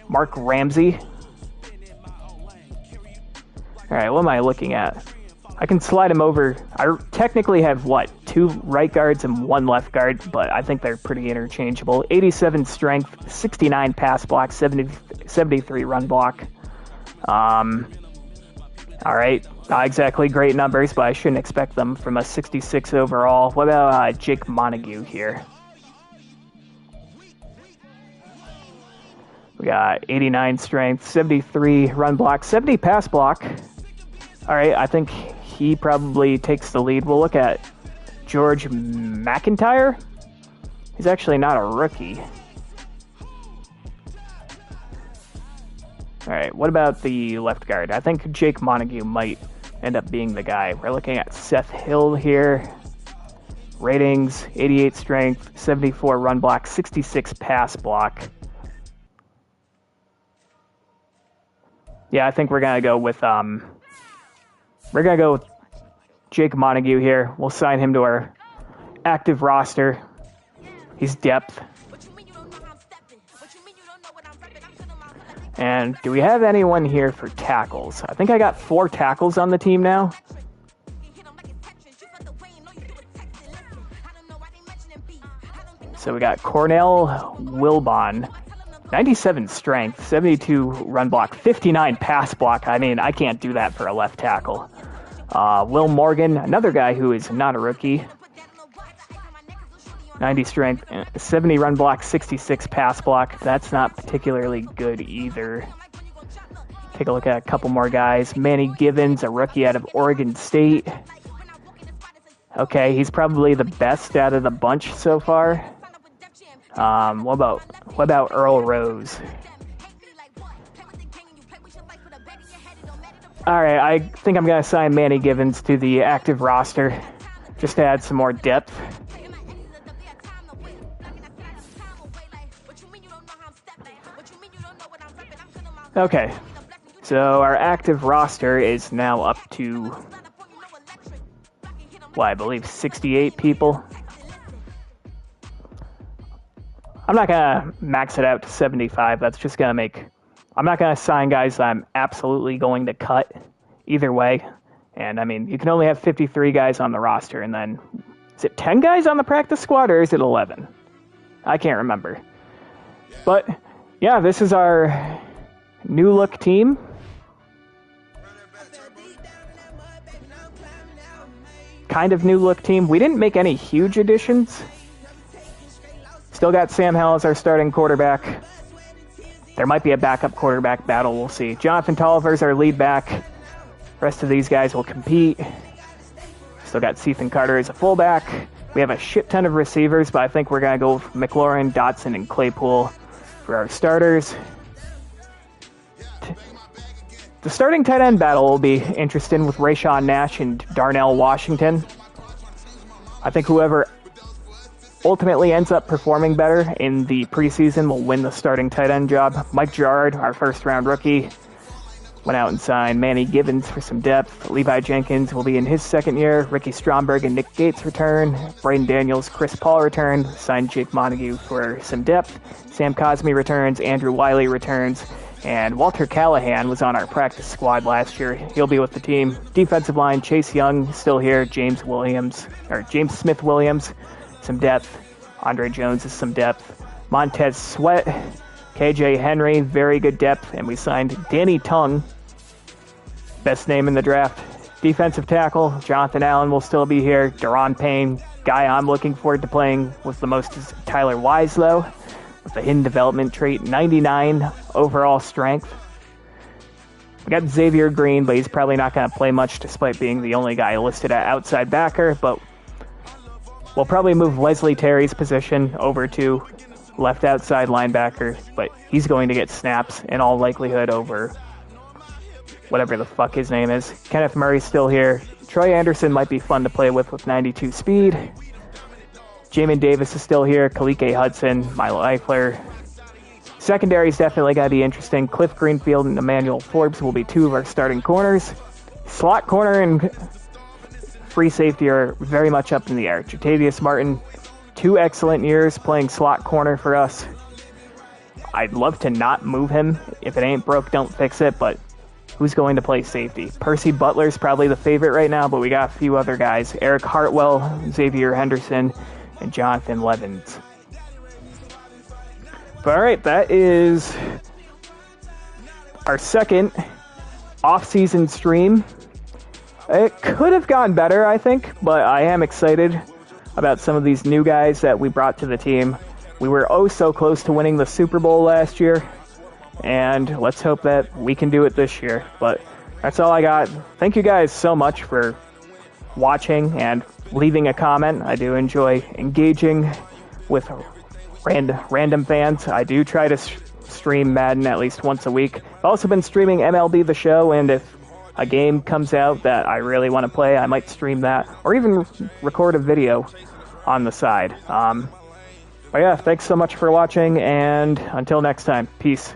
Mark Ramsey. All right, what am I looking at? I can slide him over. I technically have, 2 right guards and 1 left guard, but I think they're pretty interchangeable. 87 strength, 69 pass block, 73 run block. All right, not exactly great numbers, but I shouldn't expect them from a 66 overall. What about Jake Montague here? We got 89 strength, 73 run block, 70 pass block. All right, I think he probably takes the lead. We'll look at George McIntyre. He's actually not a rookie. All right, what about the left guard? I think Jake Montague might end up being the guy. We're looking at Seth Hill here. Ratings, 88 strength, 74 run block, 66 pass block. Yeah, I think we're gonna go with Jake Montague here. We'll sign him to our active roster. He's depth. And do we have anyone here for tackles? I think I got 4 tackles on the team now. So we got Cornell Wilbon. 97 strength, 72 run block, 59 pass block. I mean, I can't do that for a left tackle. Will Morgan, another guy who is not a rookie. 90 strength, 70 run block, 66 pass block. That's not particularly good either. Take a look at a couple more guys. Manny Givens, a rookie out of Oregon State. Okay, he's probably the best out of the bunch so far. What about Earl Rose? All right, I think I'm going to sign Manny Givens to the active roster just to add some more depth. Okay, so our active roster is now up to, I believe 68 people. I'm not going to max it out to 75. That's just going to make... I'm not going to sign guys that I'm absolutely going to cut either way. And, I mean, you can only have 53 guys on the roster. And then, is it 10 guys on the practice squad or is it 11? I can't remember. But, yeah, this is our new look team. Kind of new look team. We didn't make any huge additions. Still got Sam Howell as our starting quarterback. There might be a backup quarterback battle, we'll see. Jonathan Tolliver's our lead back. The rest of these guys will compete. Still got Ethan Carter as a fullback. We have a shit ton of receivers, but I think we're going to go with McLaurin, Dotson, and Claypool for our starters. The starting tight end battle will be interesting with Rayshawn Nash and Darnell Washington. I think whoever ultimately ends up performing better in the preseason will win the starting tight end job. Mike Gerard, our first-round rookie, went out and signed Manny Gibbons for some depth. Levi Jenkins will be in his second year. Ricky Stromberg and Nick Gates return. Braden Daniels, Chris Paul return. Signed Jake Montague for some depth. Sam Cosme returns. Andrew Wiley returns. And Walter Callahan was on our practice squad last year. He'll be with the team. Defensive line, Chase Young still here. James Smith Williams, some depth. Andre Jones is some depth. Montez Sweat, KJ Henry, very good depth. And we signed Danny Tung, best name in the draft. Defensive tackle, Jonathan Allen will still be here. Daron Payne, guy I'm looking forward to playing with the most is Tyler Wise, though, with a hidden development trait, 99 overall strength. We got Xavier Green, but he's probably not going to play much despite being the only guy listed at outside backer, but we'll probably move Leslie Terry's position over to left outside linebacker, but he's going to get snaps in all likelihood over whatever the fuck his name is. Kenneth Murray's still here. Troy Anderson might be fun to play with 92 speed. Jamin Davis is still here. Kalike Hudson, Milo Eifler. Secondary's definitely got to be interesting. Cliff Greenfield and Emmanuel Forbes will be two of our starting corners. Slot corner and free safety are very much up in the air. Jatavius Martin, 2 excellent years playing slot corner for us. I'd love to not move him. If it ain't broke, don't fix it, but who's going to play safety? Percy Butler's probably the favorite right now, but we got a few other guys. Eric Hartwell, Xavier Henderson, and Jonathan Levins. But all right, that is our second off-season stream. It could have gone better, I think, but I am excited about some of these new guys that we brought to the team. We were oh so close to winning the Super Bowl last year, and let's hope that we can do it this year. But that's all I got. Thank you guys so much for watching and leaving a comment. I do enjoy engaging with random fans. I do try to stream Madden at least once a week. I've also been streaming MLB The Show, and if a game comes out that I really want to play, I might stream that, or even record a video on the side. But yeah, thanks so much for watching, and until next time, peace.